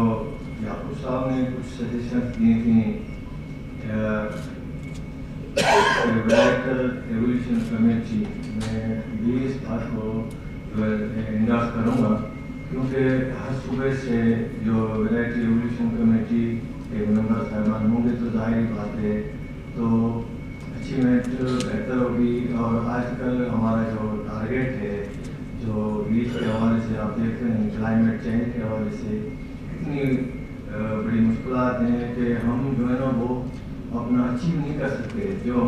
S8: याकूब साहब ने कुछ सजेशन दिए थी वैराइटल एवोल्यूशन कमेटी, मैं भी इस बात को जो इंडोर्स करूँगा क्योंकि हर सूबे से जो वैराइटी एवोल्यूशन कमेटी के मेंबर साहबान होंगे तो जाहिर बात है तो अचीवमेंट बेहतर होगी. और आजकल हमारा जो टारगेट है जो रीच के हवाले से आप देख रहे हैं क्लाइमेट चेंज के हवाले से इतनी بڑی مشکلات ہیں کہ ہم جو ہے نا وہ اپنا اچیو نہیں کر سکتے. جو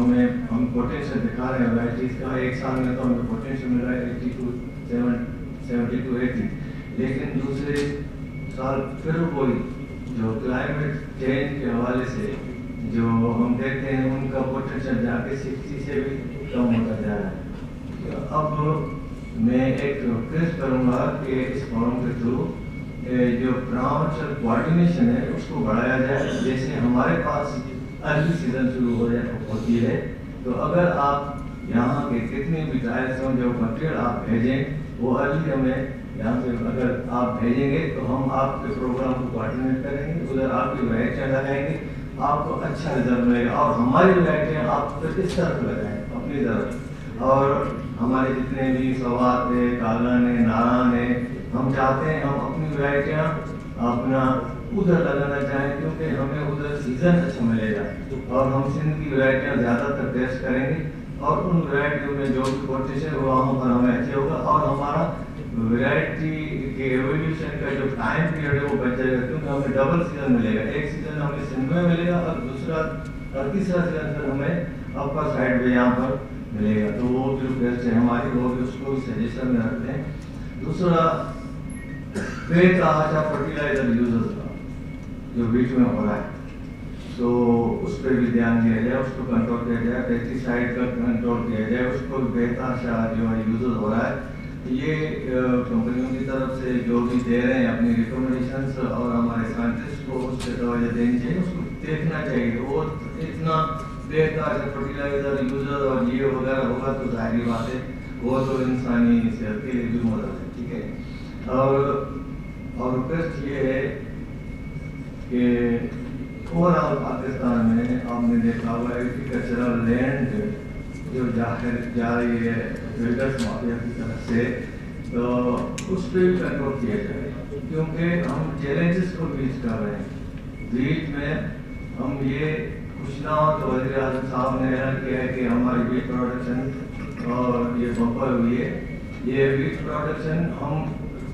S8: ہم پوٹینشیل دکھا رہے ہیں ورائٹیز کا, ایک سال میں تو ہمیں پوٹینشیل مل رہا ہے 70 to 80, لیکن دوسرے سال پھر وہی جو کلائمیٹ چینج کے حوالے سے جو ہم دیکھتے ہیں ان کا پوٹینشیل جا کے 60 سے بھی کم ہوتا جا رہا ہے. اب میں ایک ریکویسٹ کروں گا کہ اس فورم کے تھرو جو پرامرشل کوآرڈینیشن ہے اس کو بڑھایا جائے. جیسے ہمارے پاس ارلی سیزن شروع ہوتی ہے, تو اگر آپ یہاں کے کتنے بھی ٹرائلس ہوں جو مٹیریل آپ بھیجیں وہ ارلی ہمیں یہاں سے اگر آپ بھیجیں گے تو ہم آپ کے پروگرام کو کوآرڈینیٹ کریں گے, ادھر آپ کی ورائٹیاں لگائیں گے, آپ کو اچھا رزلٹ ملے گا. اور ہماری ورائٹیاں آپ پھر اس طرف لگائیں اپنی طرف, اور ہمارے جتنے بھی سوات ہے, کالن ہے, ناران ہے, ہم چاہتے ہیں ہم اپنی ورائٹیاں اپنا ادھر لگانا چاہیں کیونکہ ہمیں ادھر سیزن اچھا ملے گا, اور ہم سندھ کی ورائٹیاں زیادہ تر ٹیسٹ کریں گے, اور ان ورائٹیوں میں جو بھی پوٹینشیل ہے وہاں پر ہمیں اچھے ہوگا, اور ہمارا ورائٹی کے ایولیوشن کا جو ٹائم پیریڈ ہے وہ بچ جائے گا, کیونکہ ہمیں ڈبل سیزن ملے گا. ایک سیزن ہمیں سندھ میں ملے گا اور تیسرا سیزن پھر ہمیں اپر سائڈ پہ یہاں پر ملے گا. تو وہ جو بیسٹ ہے ہماری وہ بھی اس کو سجیشن میں رکھتے ہیں. دوسرا بے تحاشا فرٹیلائزر یوزز کا جو بیچ میں ہو رہا ہے تو اس پہ بھی دھیان دیا جائے, اس کو کنٹرول کیا جائے, پیسٹی سائڈ کا کنٹرول کیا جائے, اس کو بے تحاشا جو ہے یوزز ہو رہا ہے. یہ کمپنیوں کی طرف سے جو بھی دے رہے ہیں اپنی ریکمنڈیشنس, اور ہمارے سائنٹسٹ کو اس پہ توجہ دینی چاہیے, اس کو دیکھنا چاہیے. وہ اتنا بے تحاشا فرٹیلائزر یوزر اور یہ وغیرہ ہوگا تو ظاہری بات ہے وہ تو انسانی صحت کے لیے بھی مضر ہے. ٹھیک ہے, اور ریکویسٹ یہ ہے کہ اوور آل پاکستان میں آپ نے دیکھا ہوا ایگریکلچرل لینڈ جو جا رہی ہے بلڈرس مافیا کی طرف سے, تو اس پہ بھی کنٹرول کیا جائے, کیونکہ ہم چیلنجز کو بیچ کر رہے ہیں. بیچ میں ہم یہ کچھ نہ ہو تو وزیر اعظم صاحب نے اعلان کیا ہے کہ ہماری ویٹ پروڈکشن اور یہ بمپر ہوئی ہے. یہ ویٹ پروڈکشن ہم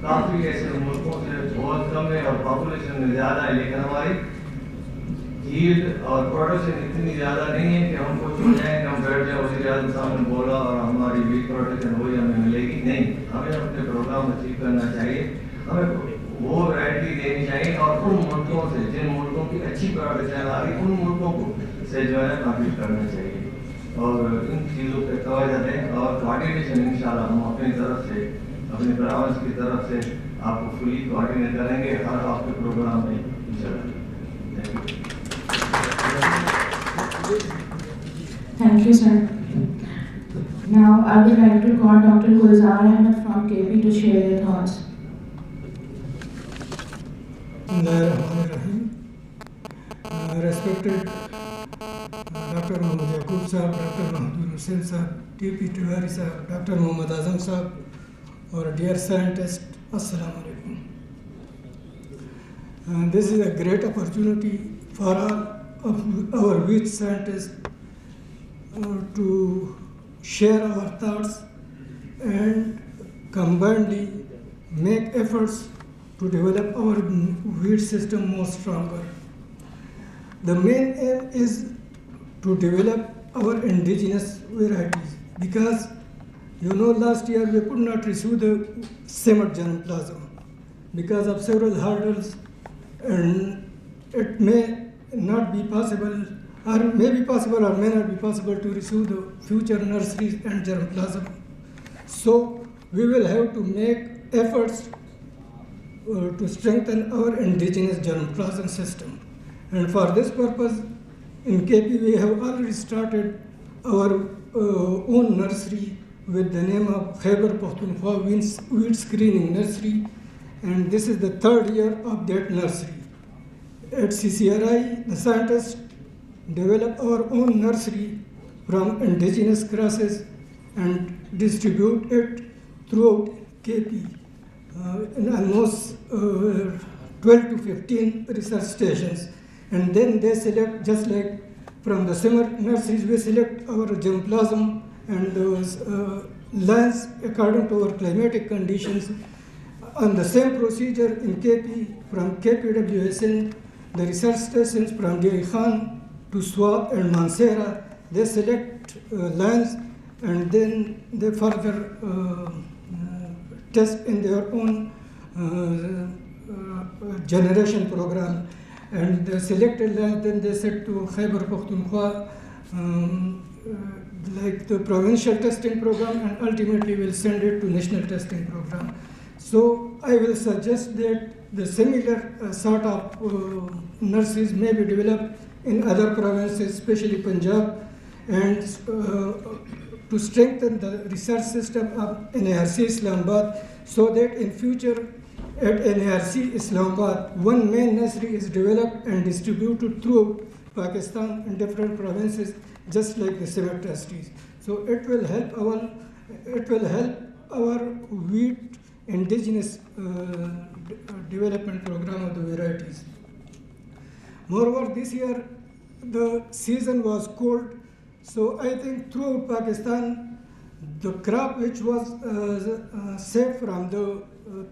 S8: کافی ایسے ملکوں سے بہت کم ہے اور پاپولیشن میں زیادہ ہے, لیکن ہماری ییلڈ اور پروڈکشن اتنی زیادہ نہیں ہے کہ ہم کو چھوڑ جائیں کہ ہم بیٹھ جائیں وزیر اعظم صاحب نے بولا اور ہماری ویٹ پروڈکشن وہی ہمیں ملے گی. نہیں, ہمیں اپنے پروگرام اچیو کرنا چاہیے, ہمیں وہ ورائٹی دینی چاہیے, اور ان ملکوں سے جن ملکوں کی اچھی پروڈکشن آ رہی ان ملکوں کو سے جو ہے کمپیٹ کرنا چاہیے, اور ان چیزوں پہ توجہ دیں. اور کوآرڈینیشن انشاءاللہ ہم اپنی طرف سے اپنے برامج کی طرف سے آپ کو فلی کوآرڈینیٹ کریں گے ہر آپ کے پروگرام میں انشاءاللہ.
S1: Thank you, sir. Now, I would like to call Dr. Gulzar Ahmed from KP to share their thoughts.
S9: Respected Dr. Mohammad Yaqub Sahab, Dr. Mahmood Hussain Sahab, TP Tiwari Sahab, Dr. Mohammad Azam Sahab, or dear scientist, Assalamu alaikum. This is a great opportunity for all of our wheat scientists to share our thoughts and combinedly make efforts to develop our wheat system more stronger. The main aim is to develop our indigenous varieties, because last year we could not receive the summer germplasm because of several hurdles, and it may not be possible, or may be possible or may not be possible to receive the future nurseries and germplasm. So we will have to make efforts to strengthen our indigenous germplasm system. And for this purpose, in KP we have already started our own nursery with the name of Khyber Pakhtunkhwa Wheat Screening Nursery, and this is the third year of that nursery. At CCRI, the scientists develop our own nursery from indigenous grasses and distribute it throughout KP in almost 12 to 15 research stations. And then they select, just like from the summer nurseries, we select our germplasm and those lands according to our climatic conditions. on the same procedure in KP, from KPWSN, the research stations from Dairy Khan to Swat and Mansehra, they select lands and then they further test in their own generation program. And the selected land, then they sent to Khyber Pakhtunkhwa, like the provincial testing program, and ultimately will send it to national testing program. So I will suggest that the similar sort of nurseries may be developed in other provinces, especially Punjab, and to strengthen the research system of NARC Islamabad, so that in future at NARC Islamabad, one main nursery is developed and distributed throughout Pakistan in different provinces, just like the cement trustees. So it will help our wheat indigenous development program of the varieties. Moreover, this year the season was cold, so I think throughout Pakistan, the crop which was saved from the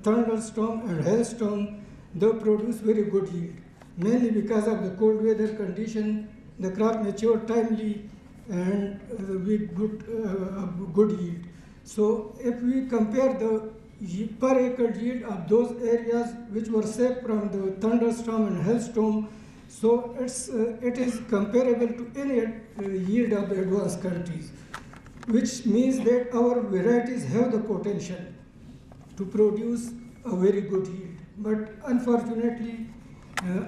S9: thunderstorm and hailstorm, they produce very good yield. Mainly because of the cold weather condition, the crop matured timely and with good yield. So if we compare the per acre yield of those areas which were saved from the thunderstorm and hailstorm, so it is comparable to any yield of the advanced countries, which means that our varieties have the potential to produce a very good yield. But unfortunately,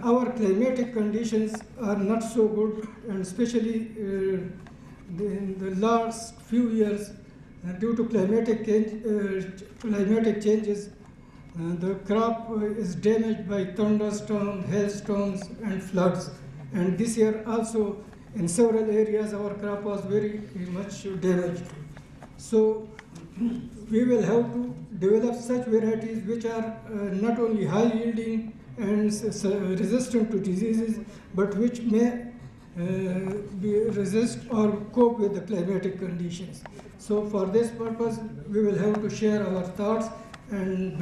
S9: our climatic conditions are not so good, and especially in the last few years, due to climatic changes, the crop is damaged by thunderstorms, hailstorms, and floods. And this year also, in several areas, our crop was very much damaged. So we will have to develop such varieties which are not only high yielding and resistant to diseases, but which may resist or cope with the climatic conditions. So for this purpose, we will have to share our thoughts, and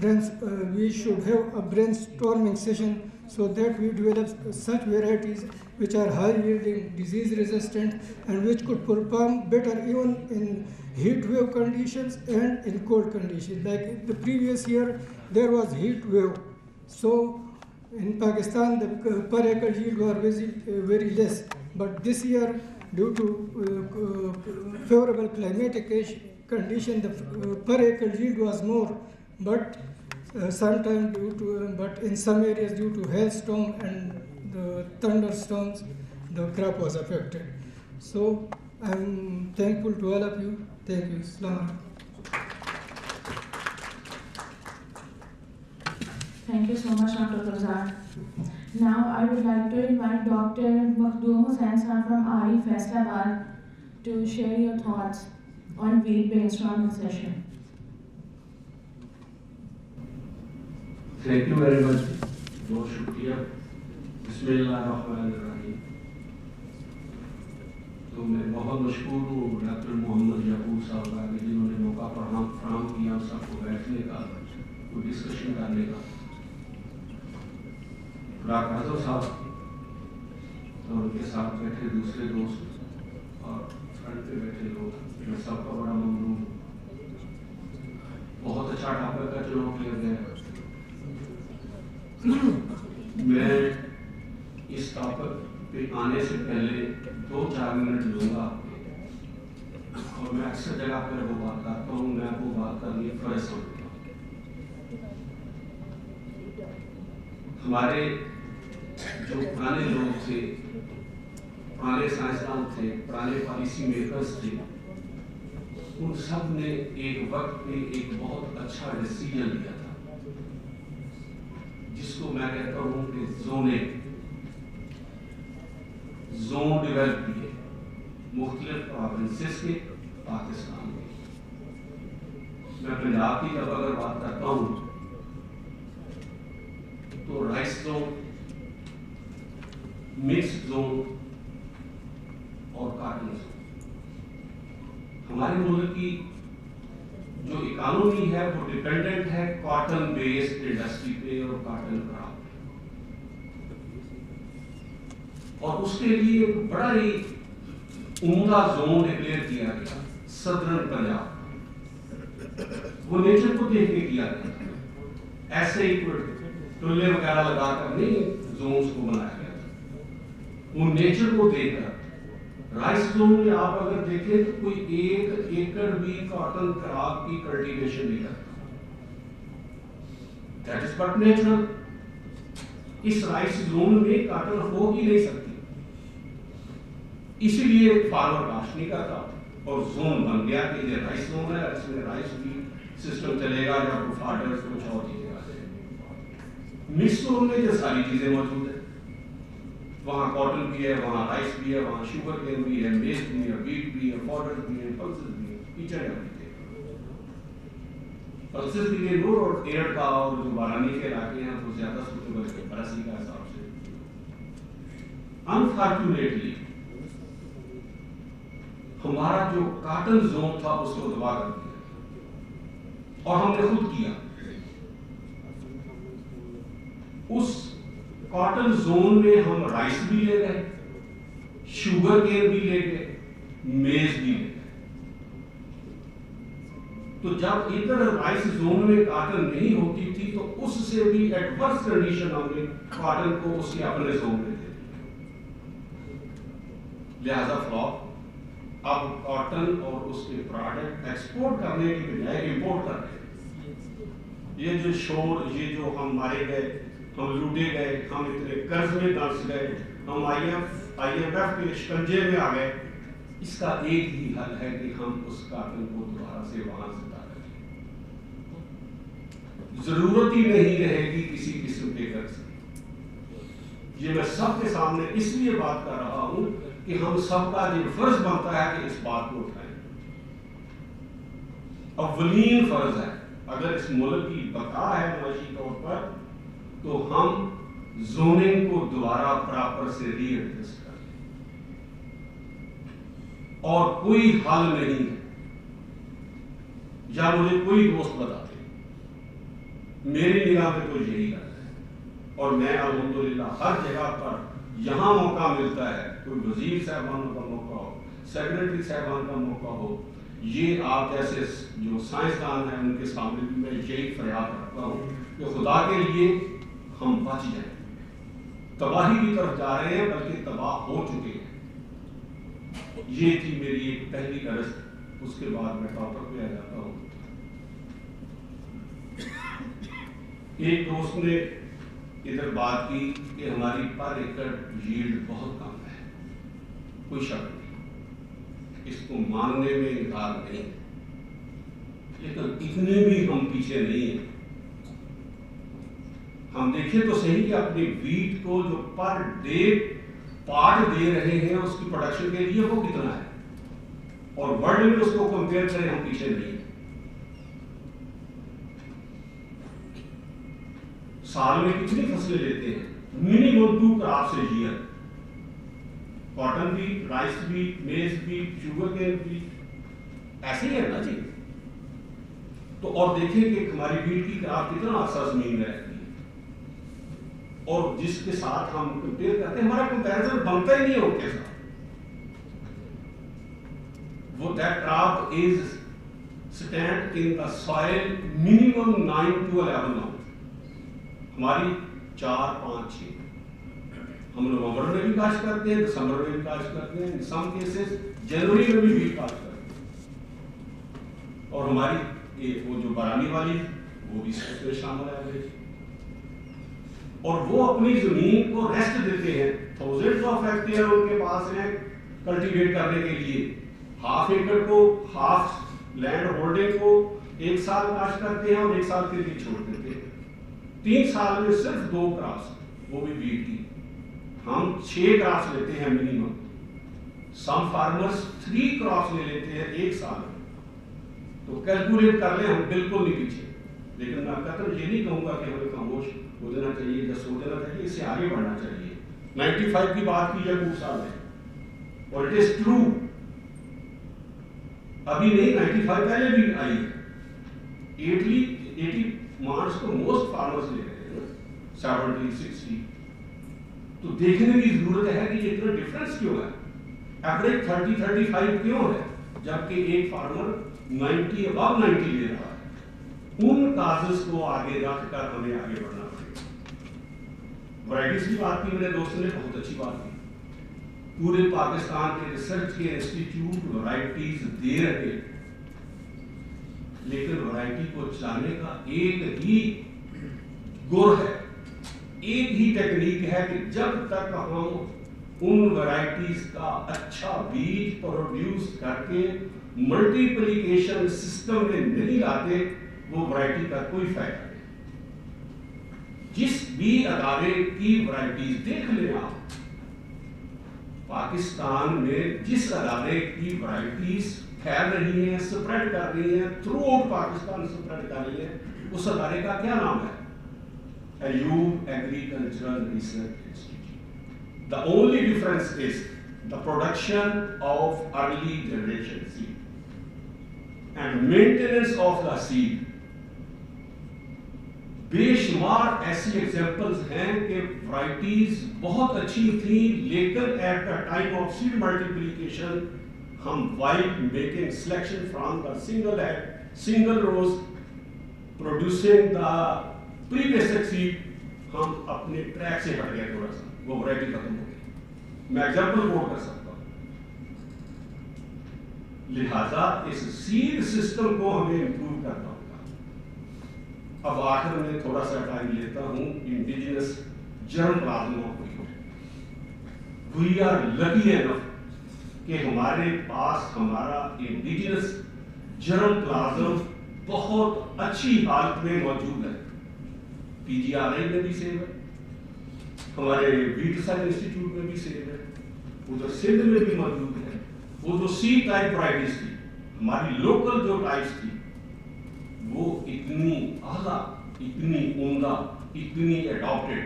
S9: we should have a brainstorming session so that we develop such varieties which are high yielding, disease resistant, and which could perform better even in heat wave conditions and in cold conditions. Like the previous year, there was heat wave. So in Pakistan, the per acre yield was very less. But this year, due to favorable climatic condition, the per acre yield was more. But sometimes but in some areas due to hailstorm and the thunderstorms, the crop was affected. So I'm thankful to all of you. Thank you. Islam.
S1: Thank you so much, Dr. Gulzar. Now I would like to invite Dr. Makhdoom Hussain Sir from RE Islamabad to share your thoughts on wheat brainstorming session.
S6: Thank you very much. बहुत शुक्रिया. बिस्मिल्लाहिर्रहमानिर्रहीम. तो मैं बहुत मशहूर हूँ doctor Mohammad याकूब साहब का, जिन्होंने मौका फराहम किया सबको बैठने का, कोई डिस्कशन करने का. डॉक्टर हजर साहब और उनके साथ बैठे दूसरे दोस्त और फ्रंट पे बैठे लोग, मैं सबका बड़ा ममनून हूँ. बहुत अच्छा टॉपिक का चुनाव किया गया. मैं इस टॉपिक पे आने से पहले 2-4 मिनट लूँगा, और मैं अक्सर जगह पर वो बात करता हूँ, मैं वो बात करनी फर्ज समझता हूँ. हमारे जो पुराने लोग थे, पुराने साइंसदान थे, पुराने पॉलिसी मेकर्स थे, उन सब ने एक वक्त में एक बहुत अच्छा डिसीजन लिया था, जिसको मैं कहता हूँ कि जोन डेवलप किए मुख्तलिफ प्रोविंसेस के पाकिस्तान में. मैं पंजाब की जब अगर बात करता हूँ तो राइस जोन, मिक्स जोन और कॉटन जोन. हमारे मुल्क की
S10: جو اکانومی ہے وہ ڈپینڈنٹ ہے کاٹن بیسڈ انڈسٹری پہ اور کاٹن کراپ پہ، اور اس کے لیے ایک بڑا ہی عمدہ زون ڈکلیئر کیا گیا صدرن پنجاب، وہ نیچر کو دیکھ کے کیا گیا، ایسے ہی ٹولے وغیرہ لگا کر نہیں زونز کو بنایا گیا تھا، وہ نیچر کو دیکھ کر۔ رائس زون میں آپ اگر دیکھیں تو کوئی 1 ایکڑ بھی کاٹن کراپ کی کلٹیویشن نہیں کرتا، دیٹ از بٹ نیچرل۔ اس رائس زون میں کاٹن ہو ہی نہیں سکتی، اسی لیے فارمر کاشت نہیں کرتا، اور زون بن گیا کہ یہ رائس زون ہے، اس میں رائس بھی سسٹم چلے گا یا فارمر کچھ اور چیزیں آ جائیں گی۔ مکس زون میں یہ ساری چیزیں موجود ہیں، وہاں کاٹن بھی ہے، وہاں رائس بھی ہے، وہاں شوگر کین بھی ہے، میز بھی ہے، ویٹ بھی ہے، فوڈر بھی ہے، پلسز بھی ہے، ایچ اینڈ ایوری تھنگ۔ پلسز کے لیے نور اور ایئر کا اور جو بارانی کے علاقے ہیں وہ زیادہ سوٹیبل ہے برسی کا حساب سے۔ انفارچونیٹلی ہمارا جو کاٹن زون تھا اس کو دبا کر دیا، اور ہم نے خود کیا۔ اس کاٹن زون میں ہم رائس بھی لے گئے، شوگر کین بھی لے گئے، میز بھی لے گئے۔ تو جب ادھر رائس زون میں کاٹن نہیں ہوتی تھی تو اس سے بھی ایڈورس کنڈیشن ہم نے کاٹن کو اس کے اپنے زون میں دے دی، لہذا فلاپ اب کاٹن اور اس کے پروڈکٹ ایکسپورٹ کرنے کی بجائے امپورٹ کر رہے ہیں۔ یہ جو شور، یہ جو ہم مارے گئے، ہم لوٹے گئے، ہم اتنے قرض میں دھنس گئے، ہم آئی ایم ایف کے شکنجے میں آ گئے، اس کا ایک ہی حل ہے کہ ہم اس کاٹن کو دوبارہ سے وہاں سے ڈالیں۔ ضرورت ہی نہیں رہے گی کسی قسم کے قرض کی۔ یہ میں سب کے سامنے اس لیے بات کر رہا ہوں کہ ہم سب کا یہ فرض بنتا ہے کہ اس بات کو اٹھائیں۔ اولین فرض ہے، اگر اس ملک کی بقا ہے معاشی طور پر، تو ہم زوننگ کو دوبارہ پراپر سے ری ایڈجسٹ کریں، اور کوئی حل نہیں ہے، یا مجھے کوئی دوست بتاتے، میری نگاہ میں تو یہی حل ہے۔ اور میں الحمدللہ ہر جگہ پر یہاں موقع ملتا ہے، کوئی وزیر صاحبان کا موقع ہو، سیکرٹری صاحبان کا موقع ہو، یہ آپ جیسے جو سائنسدان ہیں ان کے سامنے بھی میں یہی فریاد رکھتا ہوں کہ خدا کے لیے ہم بچ جائیں۔ تباہی کی طرف جا رہے ہیں بلکہ تباہ ہو چکے ہیں۔ یہ تھی میری ایک پہلی غرض، اس کے بعد میں ٹاپک پہ آ جاتا ہوں۔ ایک دوست نے ادھر بات کی کہ ہماری پر ایکڑ ییلڈ بہت کم ہے، کوئی شک نہیں، اس کو ماننے میں انکار نہیں، لیکن اتنے بھی ہم پیچھے نہیں ہیں۔ ہم دیکھیں تو صحیح کہ اپنی ویٹ کو جو پر ڈے پارٹ دے رہے ہیں اس کی پروڈکشن کے لیے وہ کتنا ہے، اور ورلڈ میں اس کو کمپیئر کریں ہم پیچھے نہیں ہیں۔ سال میں کتنی فصلیں لیتے ہیں؟ Minimum 2 crops a year, cotton بھی، رائس بھی، میز بھی، شوگر کین بھی، ایسے ہی ہے نا جی۔ تو اور دیکھیں کہ ہماری ویٹ کی کراپ کتنا عرصہ زمین میں رہتی ہے، اور جس کے ساتھ ہم کمپیئر کرتے ہیں ہمارا کمپیریزن بنتا ہی نہیں ہے ان کے ساتھ۔ وہ that crop is stand in the soil minimum 9 to 11 months، ہماری 4 5 6، ہم نومبر میں بھی کاشت کرتے ہیں، دسمبر میں بھی کاشت کرتے ہیں، سم کیسز جنوری میں بھی کاشت کرتے ہیں، اور ہماری وہ جو بارانی والی وہ بھی اس میں شامل ہے، اور وہ اپنی زمین کو ریسٹ دیتے ہیں، تھاؤزنڈز آف ہیکٹیئر ان کے پاس ہیں کلٹیویٹ کرنے کے لیے، ہاف ایکڑ کو، ہاف لینڈ ہولڈنگ کو 1 سال کاشت کرتے ہیں اور 1 سال کے لیے چھوڑ دیتے ہیں۔ 3 سال میں صرف 2 کراپس، وہ بھی ویٹ کی، ہم 6 کراپس لیتے ہیں منیمم، سم فارمرز 3 کراپس لے لیتے ہیں 1 سال میں۔ تو کیلکولیٹ کر لیں، ہم بالکل نہیں پیچھے، لیکن میں قطعاً یہ نہیں کہوں گا کہ ہمیں خاموش ہو جانا چاہیے یا سو جانا چاہیے، اس سے آگے بڑھنا چاہیے۔ 95 کی بات کی ہے کچھ سال میں، اور اٹ از ٹرو، ابھی نہیں 95 پہلے بھی آئی ہے، 80 मार्क्स तो मोस्ट फार्मर्स ले रहे हैं ना, 70, 60। तो देखने की जरूरत है कि ये इतना डिफरेंस क्यों है, एवरेज 30, 35 क्यों है, जबकि एक फार्मर 90 अबव 90 ले रहा है। उन काजेस को आगे रखकर हमें आगे बढ़ना पड़ेगा। वैराइटीज की बात की मेरे दोस्त ने, बहुत अच्छी बात की। पूरे पाकिस्तान के रिसर्च के इंस्टीट्यूट वैराइटीज दे रहे हैं, लेकिन वैरायटी को चलाने का एक ही गुर है, एक ही टेक्निक है कि जब तक हम उन वैरायटीज का अच्छा बीज प्रोड्यूस करके मल्टीप्लिकेशन सिस्टम में नहीं लाते, वो वैरायटी का कोई फायदा नहीं। जिस भी अदारे की वैरायटीज देख लें आप, पाकिस्तान में जिस अदारे की वैरायटीज फैल रही हैं, स्प्रेड कर रही हैं, थ्रू आउट पाकिस्तान स्प्रेड कर रही हैं, उस अदारे का क्या नाम है? Ayub agricultural research institute. The only difference is the production of early generation seed and maintenance of the seed. बेशुमार ऐसी एग्जांपल्स हैं कि वैरायटीज बहुत अच्छी थी, लेकिन at the time of seed multiplication हम while making selection from the single head, single rows, producing the pre-basic seed, हम अपने ट्रैक से हट गए थोड़ा सा, वो वैरायटी खत्म हो गई। मैं एग्जांपल कोट कर सकता हूँ। लिहाजा इस सीड सिस्टम को हमें इंप्रूव करना होगा। अब आखिर में थोड़ा सा टाइम लेता हूँ indigenous germplasm of wheat. We are lucky enough कि हमारे पास हमारा इंडिजिनस जर्मप्लाज्म बहुत अच्छी हालत में मौजूद है। PGRI में भी सेव है, हमारे व्हीट रिसर्च इंस्टीट्यूट में भी सेव है, उधर सिंध में भी मौजूद है। वो जो सी टाइप वैराइटीज थी, हमारी लोकल जो टाइप्स थी, वो इतनी आला, इतनी उम्दा, इतनी एडॉप्टेड,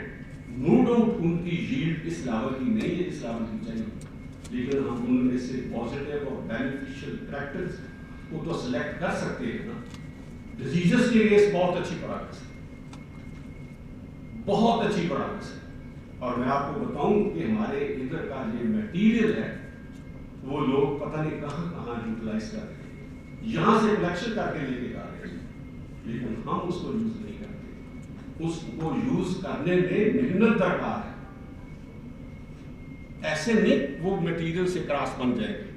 S10: नो डाउट उनकी यील्ड इस लेवल की नहीं है, इस लेवल की चाहिए, लेकिन हम उनमें से पॉजिटिव और बेनिफिशियल कैरेक्टर्स को तो सिलेक्ट कर सकते हैं ना। डिजीजेस के लिए बहुत अच्छी प्रोग्रेस है, बहुत अच्छी प्रोग्रेस है। और मैं आपको बताऊं कि हमारे इधर का ये मटेरियल है, वो लोग पता नहीं कहां कहां यूटिलाइज कर रहे हैं, यहां से कलेक्शन करके लेके जा रहे हैं, लेकिन हम उसको यूज नहीं करते। उसको यूज करने में मेहनत दरकार है। ऐसे नहीं वो मटेरियल से क्रॉस बन जाएंगे।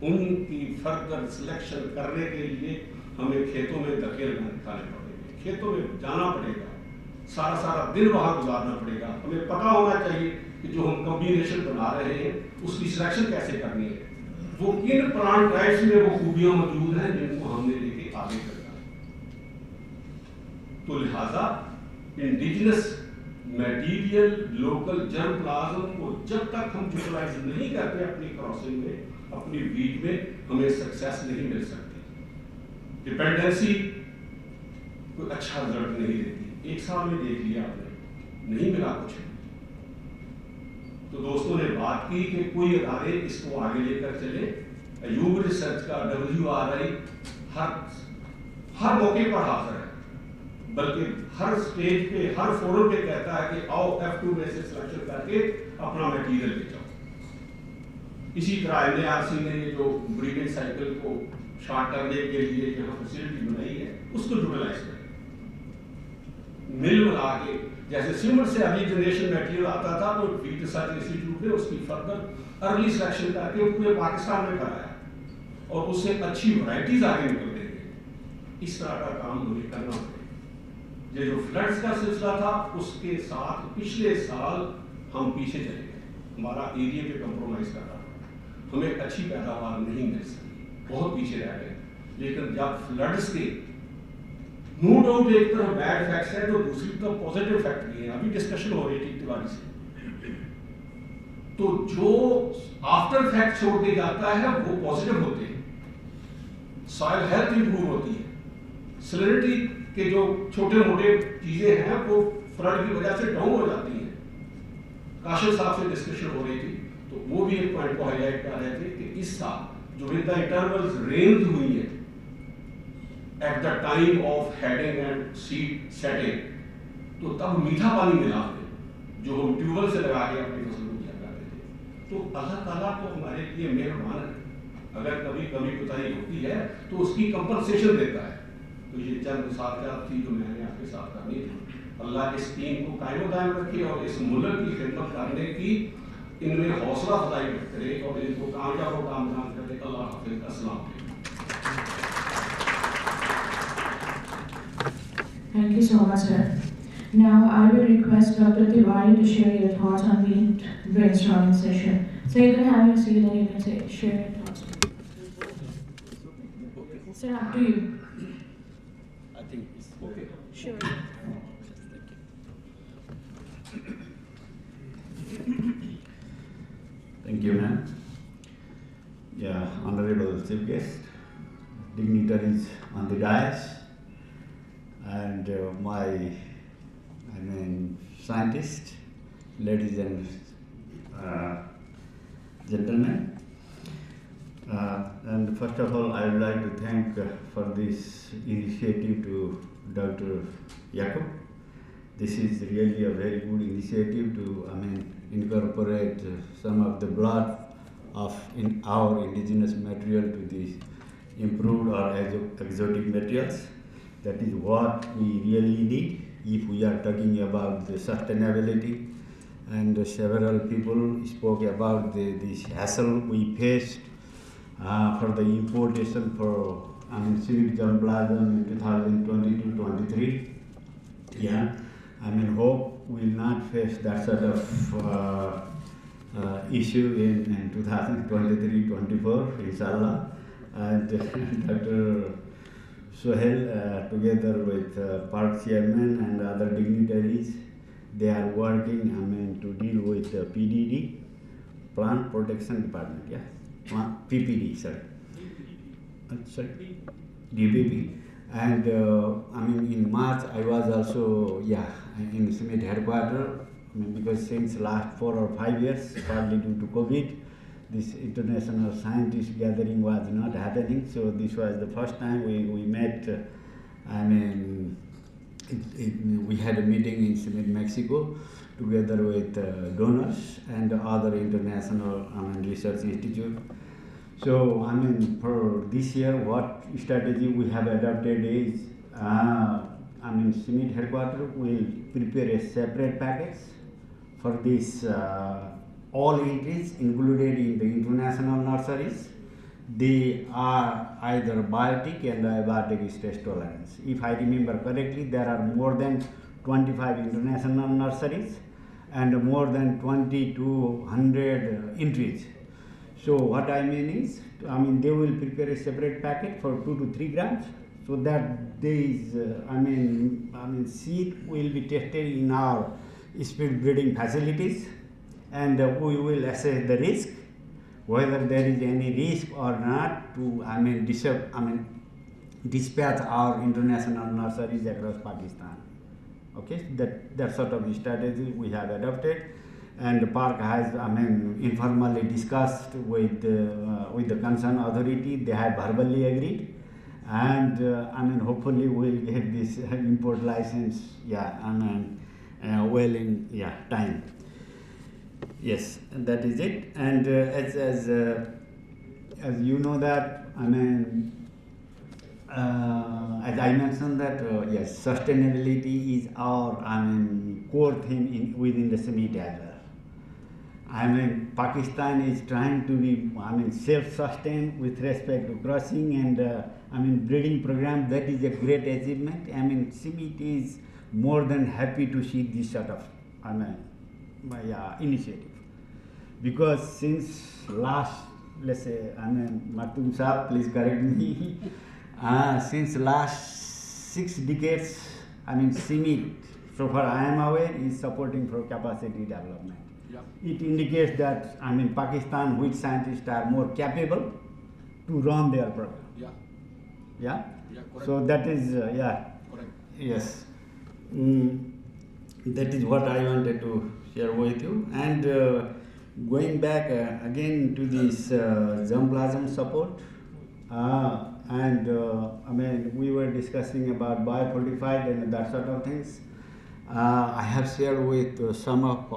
S10: उनकी फर्दर सिलेक्शन करने के लिए हमें खेतों में धकेल खाने पड़ेंगे, खेतों में जाना पड़ेगा, सारा सारा दिन वहां गुजारना पड़ेगा। हमें पता होना चाहिए कि जो हम कॉम्बिनेशन बना रहे हैं उसकी सिलेक्शन कैसे करनी है, वो किन प्लांट टाइप्स में वो खूबियां मौजूद हैं जिनको हमने लेके आगे करना है। तो लिहाजा इंडिजिनस मटेरियल, लोकल जर्मप्लाज्म को जब तक हम यूटिलाइज नहीं करते अपनी क्रॉसिंग में, अपनी वीट में, हमें सक्सेस नहीं मिल सकती। डिपेंडेंसी कोई अच्छा रिजल्ट नहीं देती। एक साल में देख लिया आपने, नहीं मिला कुछ। तो दोस्तों ने बात की कि कोई अदारे इसको आगे लेकर चले। अयूब रिसर्च का WRI हर मौके पर हाजिर है, बल्कि हर स्टेज पे, हर फोरम पे कहता है कि आओ F2 में से सिलेक्शन करके अपना मटेरियल ले जाओ। इसी तरह NARC ने ये जो ब्रीडिंग साइकिल को शार्ट करने के लिए यहाँ फैसिलिटी बनाई है, उसको यूटिलाइज करें। मिल मिला के जैसे सिमर से अगली जनरेशन मटेरियल आता था, तो व्हीट रिसर्च इंस्टीट्यूट ने उसकी फर्दर अर्ली सिलेक्शन करके पूरे पाकिस्तान में कराया और उससे अच्छी वैरायटीज आगे निकल रही है। इस तरह का काम हमें करना होगा। ये जो फ्लड्स का सिलसिला था, उसके साथ पिछले साल हम पीछे चले गए, हमारा एरिया पे कंप्रोमाइज कर रहा था, हमें अच्छी पैदावार नहीं मिल सकी, बहुत पीछे रह गए। लेकिन जब फ्लड्स के नो डाउट एक तरफ बैड फैक्ट्स है तो दूसरी तरफ पॉजिटिव फैक्ट भी है, अभी डिस्कशन हो रही थी तिवारी से। तो जो आफ्टर फैक्ट छोड़ के जाता है वो पॉजिटिव होते हैं, सॉइल हेल्थ इंप्रूव होती है, सैलिनिटी के जो छोटे मोटे चीजें हैं वो फ्लड की वजह से डाउन हो जाती हैं। काशिफ साहब से डिस्कशन हो रही थी तो वो भी एक पॉइंट को हाईलाइट कर रहे थे कि इस साल जो विद द इंटरवल्स रेंज हुई है, at the time of heading and seed setting, तो तब मीठा पानी मिला हमें जो हम ट्यूबवेल से लगा के अपनी फसल को किया करते थे। तो अल्लाह ताला तो हमारे लिए मेहरबान है, अगर कभी कभी कोताही होती है तो उसकी कंपनसेशन देता है। तो ये चंद मिसाल थी जो मैंने आपके साथ करनी थी। अल्लाह इस टीम को कायम दायम रखे और इस मुल्क की खिदमत करने की इनमें हौसला अफजाई करे और इनको कामयाब और कामयाब करे। अल्लाह हाफिज़। अस्सलाम वालेकुम।
S1: Thank you so much, sir. Now I will request Dr. Tiwari to share your thoughts on the brainstorming session. So you can have your seat and you can share your thoughts. Sir, up to you.
S11: I think it's okay.
S1: Sure.
S11: Thank you, ma'am. Yeah, honorable chief guest, dignitaries on the dais, and scientists, ladies and gentlemen. And first of all, I would like to thank for this initiative to Dr. Yaqub. This is really a very good initiative to, incorporate some of the blood of our indigenous material to the improved or exotic materials. That is what we really need if we are talking about the sustainability. And several people spoke about this hassle we faced for the importation for seed germplasm in 2022-23. Yeah, hope we will not face that sort of issue in 2023-24, inshallah. And Dr. Sohail, together with PARC chairman and other dignitaries, they are working to deal with PDD, Plant Protection Department, yeah, PPD, sorry. DPP. And in March I was also in Summit headquarters, because since last 4 or 5 years, partly due to COVID, this international scientist gathering was not happening. So this was the first time we met. We had a meeting in Summit, Mexico, together with donors and other international research institute. So for this year, what strategy we have adopted is, Summit headquarters will prepare a separate package for this all entries included in the international nurseries. They are either biotic and abiotic stress tolerance. If I remember correctly, there are more than 25 international nurseries and more than 20 to 100 entries. So what I mean is, they will prepare a separate packet for 2 to 3 grams, so that these, seed will be tested in our speed breeding facilities, and we will assess the risk, whether there is any risk or not, to dispatch our international nurseries across Pakistan. Okay, that sort of strategy we have adopted, and PARC has informally discussed with the concerned authority. They have verbally agreed, and hopefully we'll get this import license well in time. Yes, and that is it. And as you know that, as I mentioned that yes, sustainability is our core theme within the Summit as well. Pakistan is trying to be self-sustained with respect to crossing and breeding program. That is a great achievement. Summit is more than happy to see this sort of initiative, because since last, let's say, Maktoum Saab, please correct me, since last 6 decades, Summit, so far I am aware, is supporting for capacity development. Yeah. It indicates that Pakistan, which scientists are more capable to run their program. Yeah. Yeah. Yeah. Correct. So that is correct. Yes. That is what I wanted to share with you. And going back again to this germplasm support, and I mean, we were discussing about biofortified and that sort of things. I have shared with some of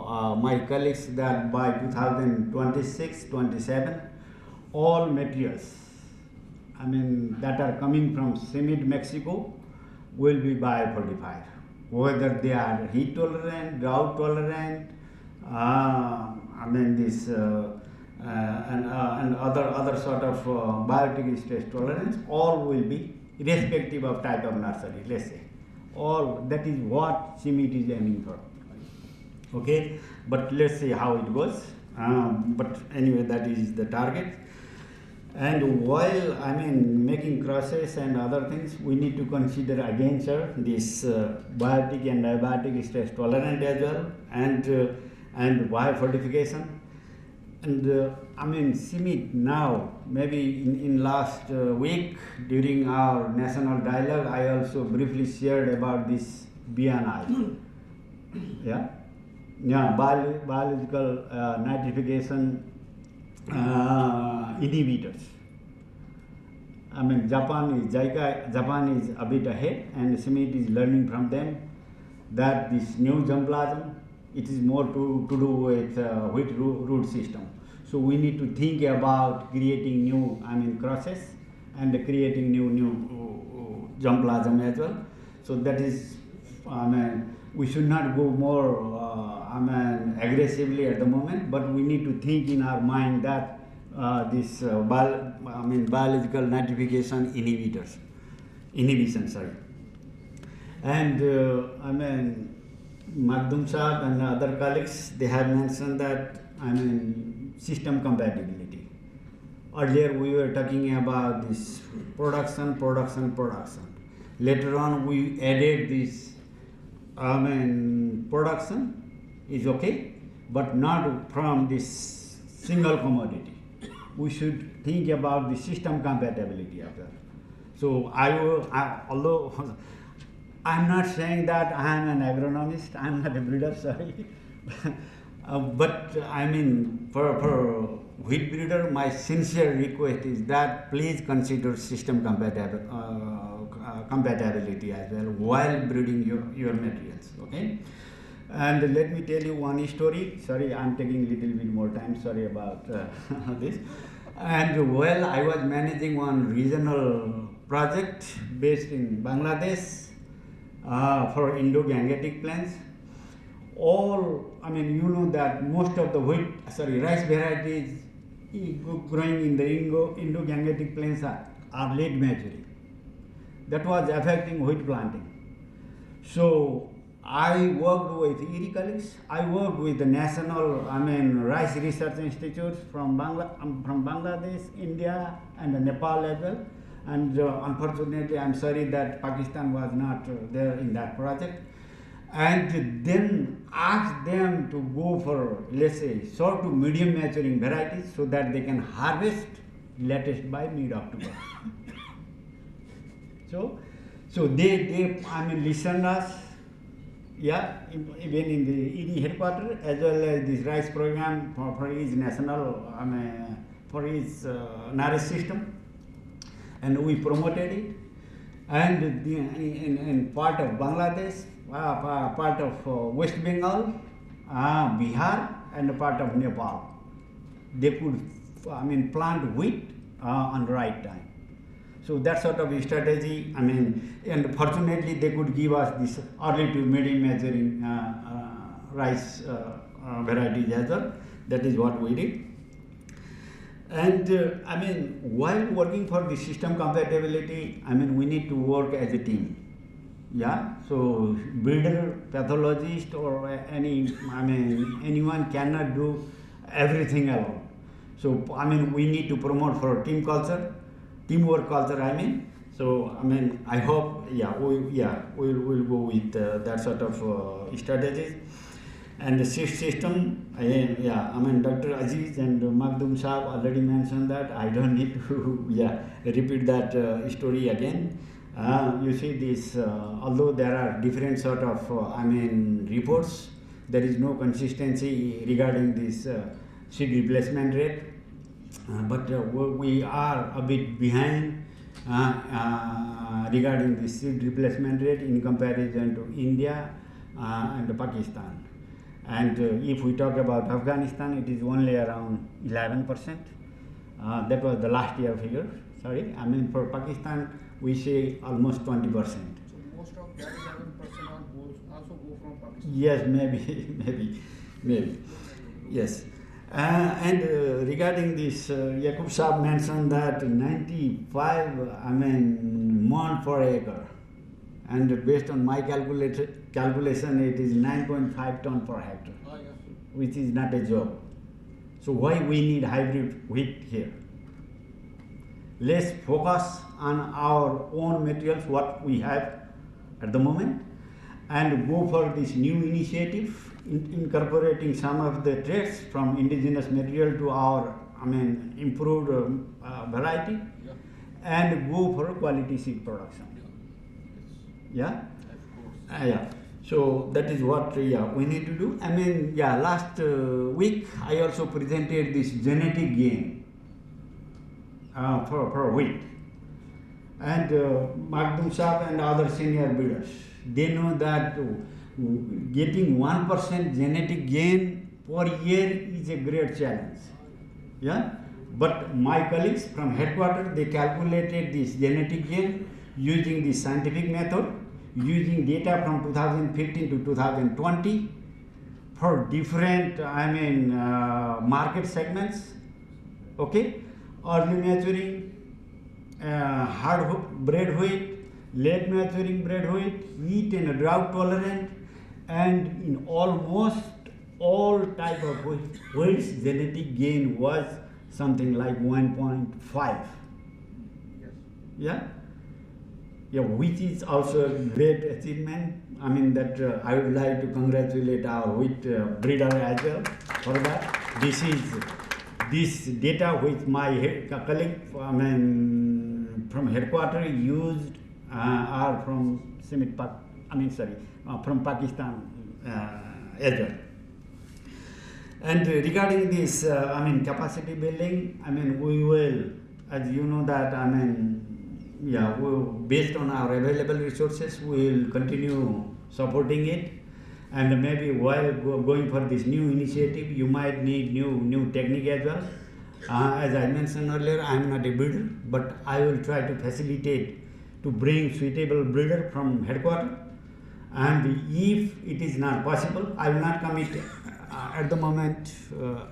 S11: my colleagues that by 2026-27, all materials, I mean, that are coming from CIMID Mexico will be biofortified, whether they are heat tolerant, drought tolerant, I mean this and other sort of biotic stress tolerance, all will be irrespective of type of nursery, let's say. All that is what CIMID is aiming for. Okay, but let's see how it goes. But anyway, that is the target. And while I mean making crosses and other things, we need to consider again, sir, this biotic and abiotic stress tolerant as well, and biofortification. And I mean CIMID now, maybe in last week during our national dialogue, I also briefly shared about this BNI. Biological nitrification inhibitors. I mean, Japan is a bit ahead, and CIMID is learning from them that this new germplasm, it is more to do with wheat root system. So we need to think about creating new, I mean, crosses and creating new germplasm as well. So that is, I mean, we should not go more, aggressively at the moment, but we need to think in our mind that this biological nitrification inhibition, sorry. And I mean, Magdum Saab and other colleagues, they have mentioned that, I mean, system compatibility. Earlier we were talking about this production. Later on we added this, I mean, production is okay, but not from this single commodity. We should think about the system compatibility of that. So although I'm not saying that I am an agronomist, I'm not a breeder, sorry. But I mean, for wheat breeder, my sincere request is that please consider system compatibility as well while breeding your materials, okay? And let me tell you one story. Sorry, I'm taking a little bit more time. Sorry about this. And well, I was managing one regional project based in Bangladesh for Indo-Gangetic plants. I mean, you know that most of the rice varieties growing in the Indo-Gangetic plains are late maturing. That was affecting wheat planting. So I worked with IRI colleagues. I worked with the national, rice research institutes from Bangladesh, India, and Nepal as well. And unfortunately, I'm sorry that Pakistan was not there in that project. And then ask them to go for, let's say, short to medium maturing varieties so that they can harvest latest by mid-October. So they listened us, even in the ED headquarters, as well as this rice program for his national, for his NARC system, and we promoted it. And in part of Bangladesh, part of West Bengal, Bihar, and part of Nepal, they could, plant wheat on the right time. So that sort of strategy, and fortunately they could give us this early to medium maturing rice varieties as well. That is what we did. And while working for the system compatibility, we need to work as a team. So breeder, pathologist, or anyone cannot do everything alone. So we need to promote for team culture, teamwork culture. So I hope we'll go with that sort of strategies. And the system, Dr. Aziz and Magdum Saab already mentioned that. I don't need to repeat that story again. You see this, although there are different sort of, reports, there is no consistency regarding this seed replacement rate. But we are a bit behind regarding the seed replacement rate in comparison to India and Pakistan. And if we talk about Afghanistan, it is only around 11%. That was the last year figure. Sorry, I mean for Pakistan we say almost 20%.
S6: So most of that 11% also go from Pakistan.
S11: Yes, maybe. Yes. And regarding this, Yaqub Saab mentioned that 95, mon per acre, and based on my calculation, it is 9.5 ton per hectare, which is not a joke. So why we need hybrid wheat here? Let's focus on our own materials, what we have at the moment, and go for this new initiative, incorporating some of the traits from indigenous material to our, improved variety, and go for quality seed production. Yeah? Yeah. So that is what we need to do. Last week I also presented this genetic gain for wheat. And Makdum Saab and other senior breeders, they know that getting 1% genetic gain per year is a great challenge. Yeah? But my colleagues from headquarters, they calculated this genetic gain using the scientific method, using data from 2015 to 2020 for different, market segments. Okay? Early maturing, hard bred wheat, late maturing bred wheat and drought tolerant, and in almost all type of wheats, genetic gain was something like 1.5.
S6: Yes.
S11: Yeah? Yeah, which is also a great achievement. I would like to congratulate our wheat breeder as well for that. This data which my colleague from headquarters used are from from Pakistan as well. And regarding this, capacity building, we will, as you know that, based on our available resources, we will continue supporting it. And maybe while going for this new initiative, you might need new technique as well. As I mentioned earlier, I am not a breeder, but I will try to facilitate to bring suitable breeder from headquarters. And if it is not possible, I will not commit at the moment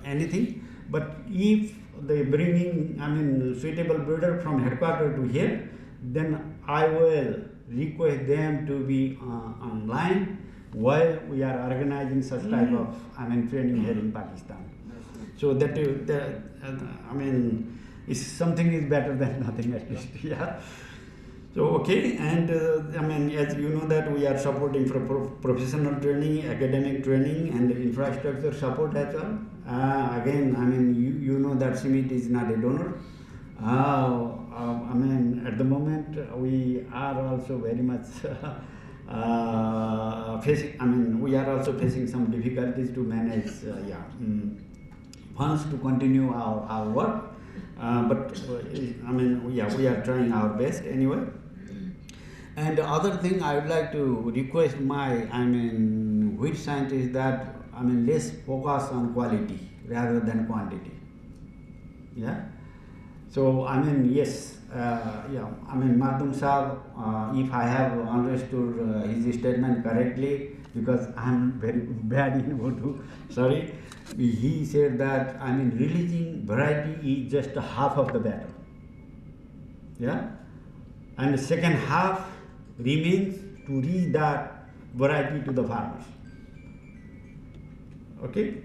S11: anything. But if they bringing suitable breeder from headquarters to here, then I will request them to be online while we are organizing such type of training here in Pakistan. So that is something is better than nothing at least. Yeah. So okay, and as you know that we are supporting for professional training, academic training, and infrastructure support as well. Again, you know that CIMIT is not a donor. At the moment we are also very much we are also facing some difficulties to manage funds to continue our work. But we are trying our best anyway. And the other thing I would like to request my wheat scientists that let's focus on quality rather than quantity. Yeah. So yes, Makdum Saab, if I have understood his statement correctly, because I'm very bad in Urdu, sorry. He said that releasing variety is just half of the battle. Yeah, and the second half remains to reach that variety to the farmers. Okay,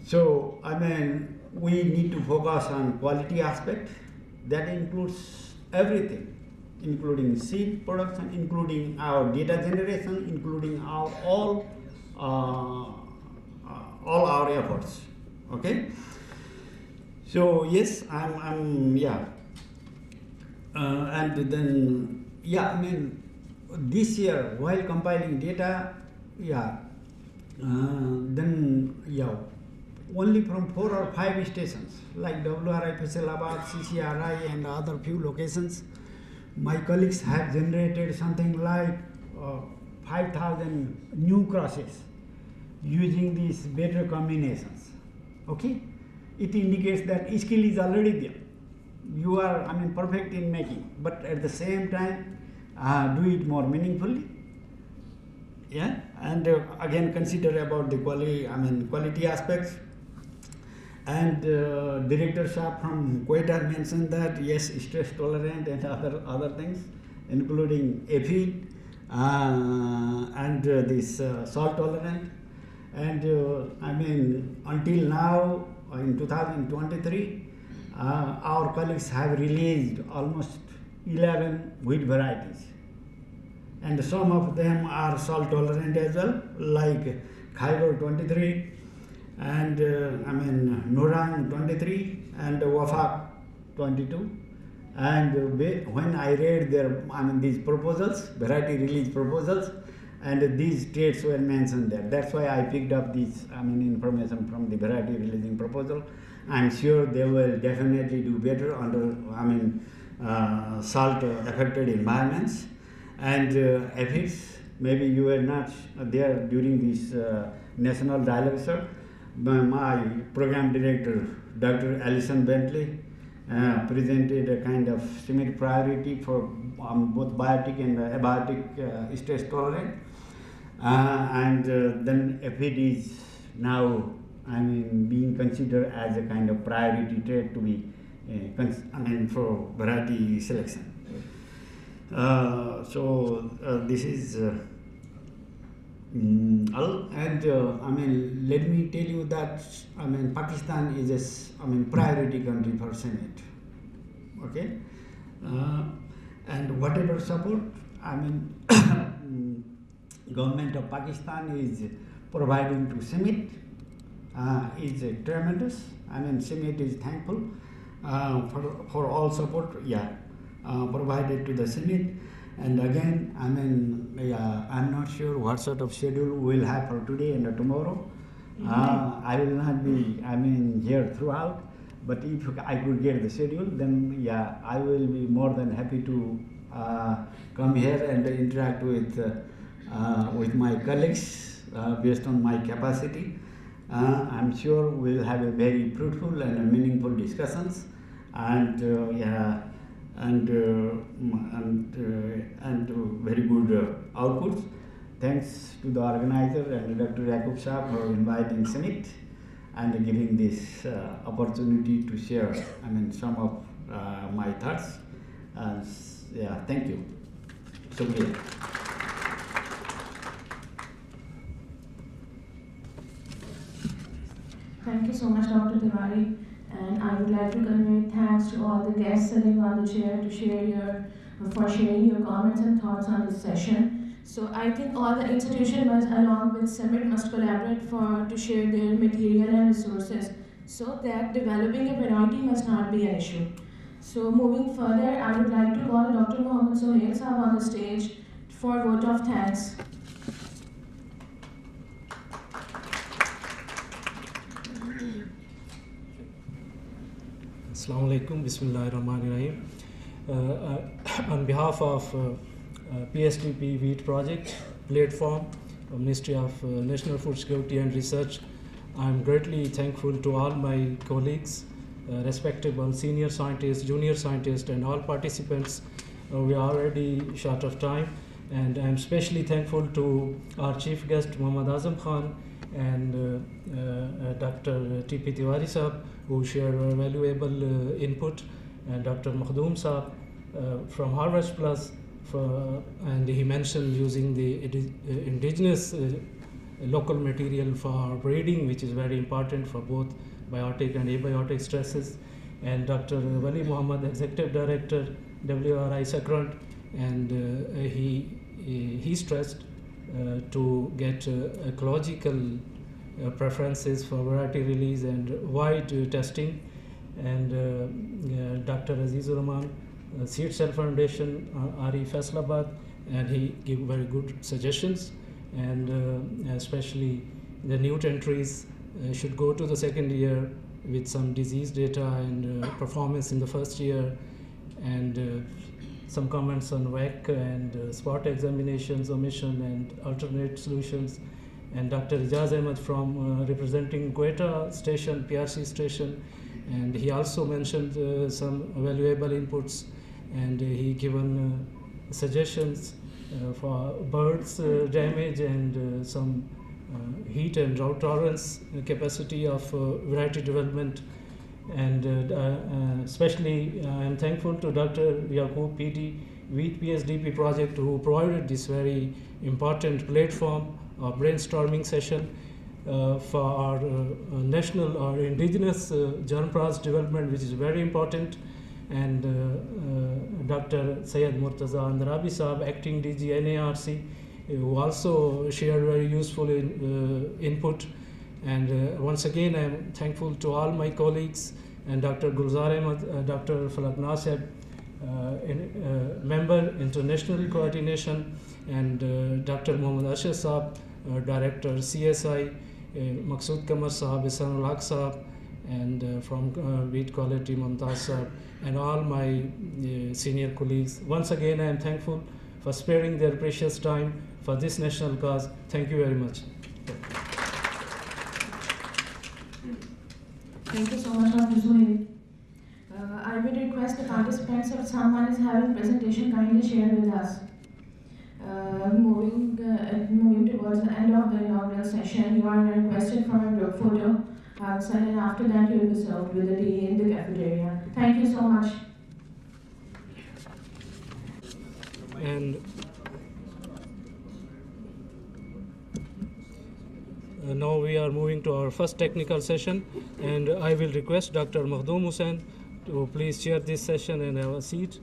S11: so we need to focus on quality aspect. That includes everything, including seed production, including our data generation, including all our efforts. Okay. So yes, and then this year while compiling data,
S12: only from 4 or 5 stations like WRI, Islamabad, CCRI and other few locations. My colleagues have generated something like 5,000 new crosses using these better combinations. Okay? It indicates that skill is already there. You are, perfect in making, but at the same time, do it more meaningfully. Yeah, and again consider about the quality aspects. And director Shah from Quetta mentioned that yes, stress tolerant and other things, including aphid and this salt tolerant. And until now, in 2023, our colleagues have released almost 11 wheat varieties. And some of them are salt tolerant as well, like Khyber 23, and Nurang 23, and Wafaq 22. And when I read their, these proposals, variety release proposals, and these states were mentioned there. That's why I picked up this information from the variety releasing proposal. I'm sure they will definitely do better under salt affected environments. And aphids, maybe you were not there during this national dialogue, sir. My program director, Dr. Alison Bentley, presented a kind of similar priority for both biotic and abiotic stress tolerant. Then aphid is now being considered as a kind of priority trait to be for variety selection. This is all, and let me tell you that Pakistan is a priority country for Senate. Okay, and whatever support government of Pakistan is providing to CIMIT is tremendous. CIMIT is thankful for all support provided to the CIMIT. And again, I'm not sure what sort of schedule we'll have for today and tomorrow. I will not be here throughout, but if I could get the schedule, then I will be more than happy to come here and interact with my colleagues based on my capacity. I'm sure we'll have a very fruitful and meaningful discussions, and very good outputs. Thanks to the organizer and Dr. Yaqub Shah for inviting Summit and giving this opportunity to share some of my thoughts. Thank you. Shukriya.
S1: Thank you so much, Dr. Tiwari. And I would like to convey thanks to all the guests sitting on the chair for sharing your comments and thoughts on this session. So I think all the institutions must, along with CIMIT, must collaborate to share their material and resources so that developing a variety must not be an issue. So moving further, I would like to call Dr. Mohammed Sohail Saab on the stage for a vote of thanks.
S13: Assalamu alaikum, Bismillahir Rahmanir Rahim. On behalf of PSDP Wheat Project Platform, Ministry of National Food Security and Research, I am greatly thankful to all my colleagues, respectable senior scientists, junior scientists, and all participants. We are already short of time, and I am especially thankful to our chief guest, Muhammad Azam Khan, and Dr. T.P. Tiwari Saab, who shared valuable input, and Dr. Makhdoom Saab from Harvest Plus, and he mentioned using the indigenous local material for breeding, which is very important for both biotic and abiotic stresses, and Dr. Wali Muhammad, Executive Director, WRI Second, and he stressed to get ecological preferences for variety release and wide testing, and Dr. Azizur Rahman, Seed Cell Foundation, RE Islamabad, and he gave very good suggestions, and especially the new entries should go to the second year with some disease data and performance in the first year, and some comments on WEC and spot examinations, omission and alternate solutions. And Dr. Ijaz Ahmed from representing Quetta station, PRC station, and he also mentioned some valuable inputs, and he given suggestions for birds damage and some heat and drought tolerance capacity of variety development. And especially I am thankful to Dr. Yaqub PD, Wheat PSDP project, who provided this very important platform or brainstorming session for our national or indigenous germplasm development, which is very important. And Dr. Syed Murtaza Andarabi Saab, acting DG NARC, who also shared very useful input. And once again, I am thankful to all my colleagues and Dr. Gulzar Ahmed, Dr. PARC-NARC Sahab, member international coordination, and Dr. Mohammad Ashar Saab, Director CSI, Maqsood Kamar Saab, Isan Ulaq Saab, and from Wheat Quality Mumtaz Saab, and all my senior colleagues. Once again, I am thankful for sparing their precious time for this national cause. Thank you very much.
S1: Thank you so much, Dr. Zuhail. I would request the participants, if someone is having presentation, kindly share with us. Moving towards the end of the inaugural session, you are requested from a group photo outside, and after that you will be served with a tea in the cafeteria. Thank you so much.
S13: And now we are moving to our first technical session, and I will request Dr. Makhdoom Hussain to please chair this session and have a seat.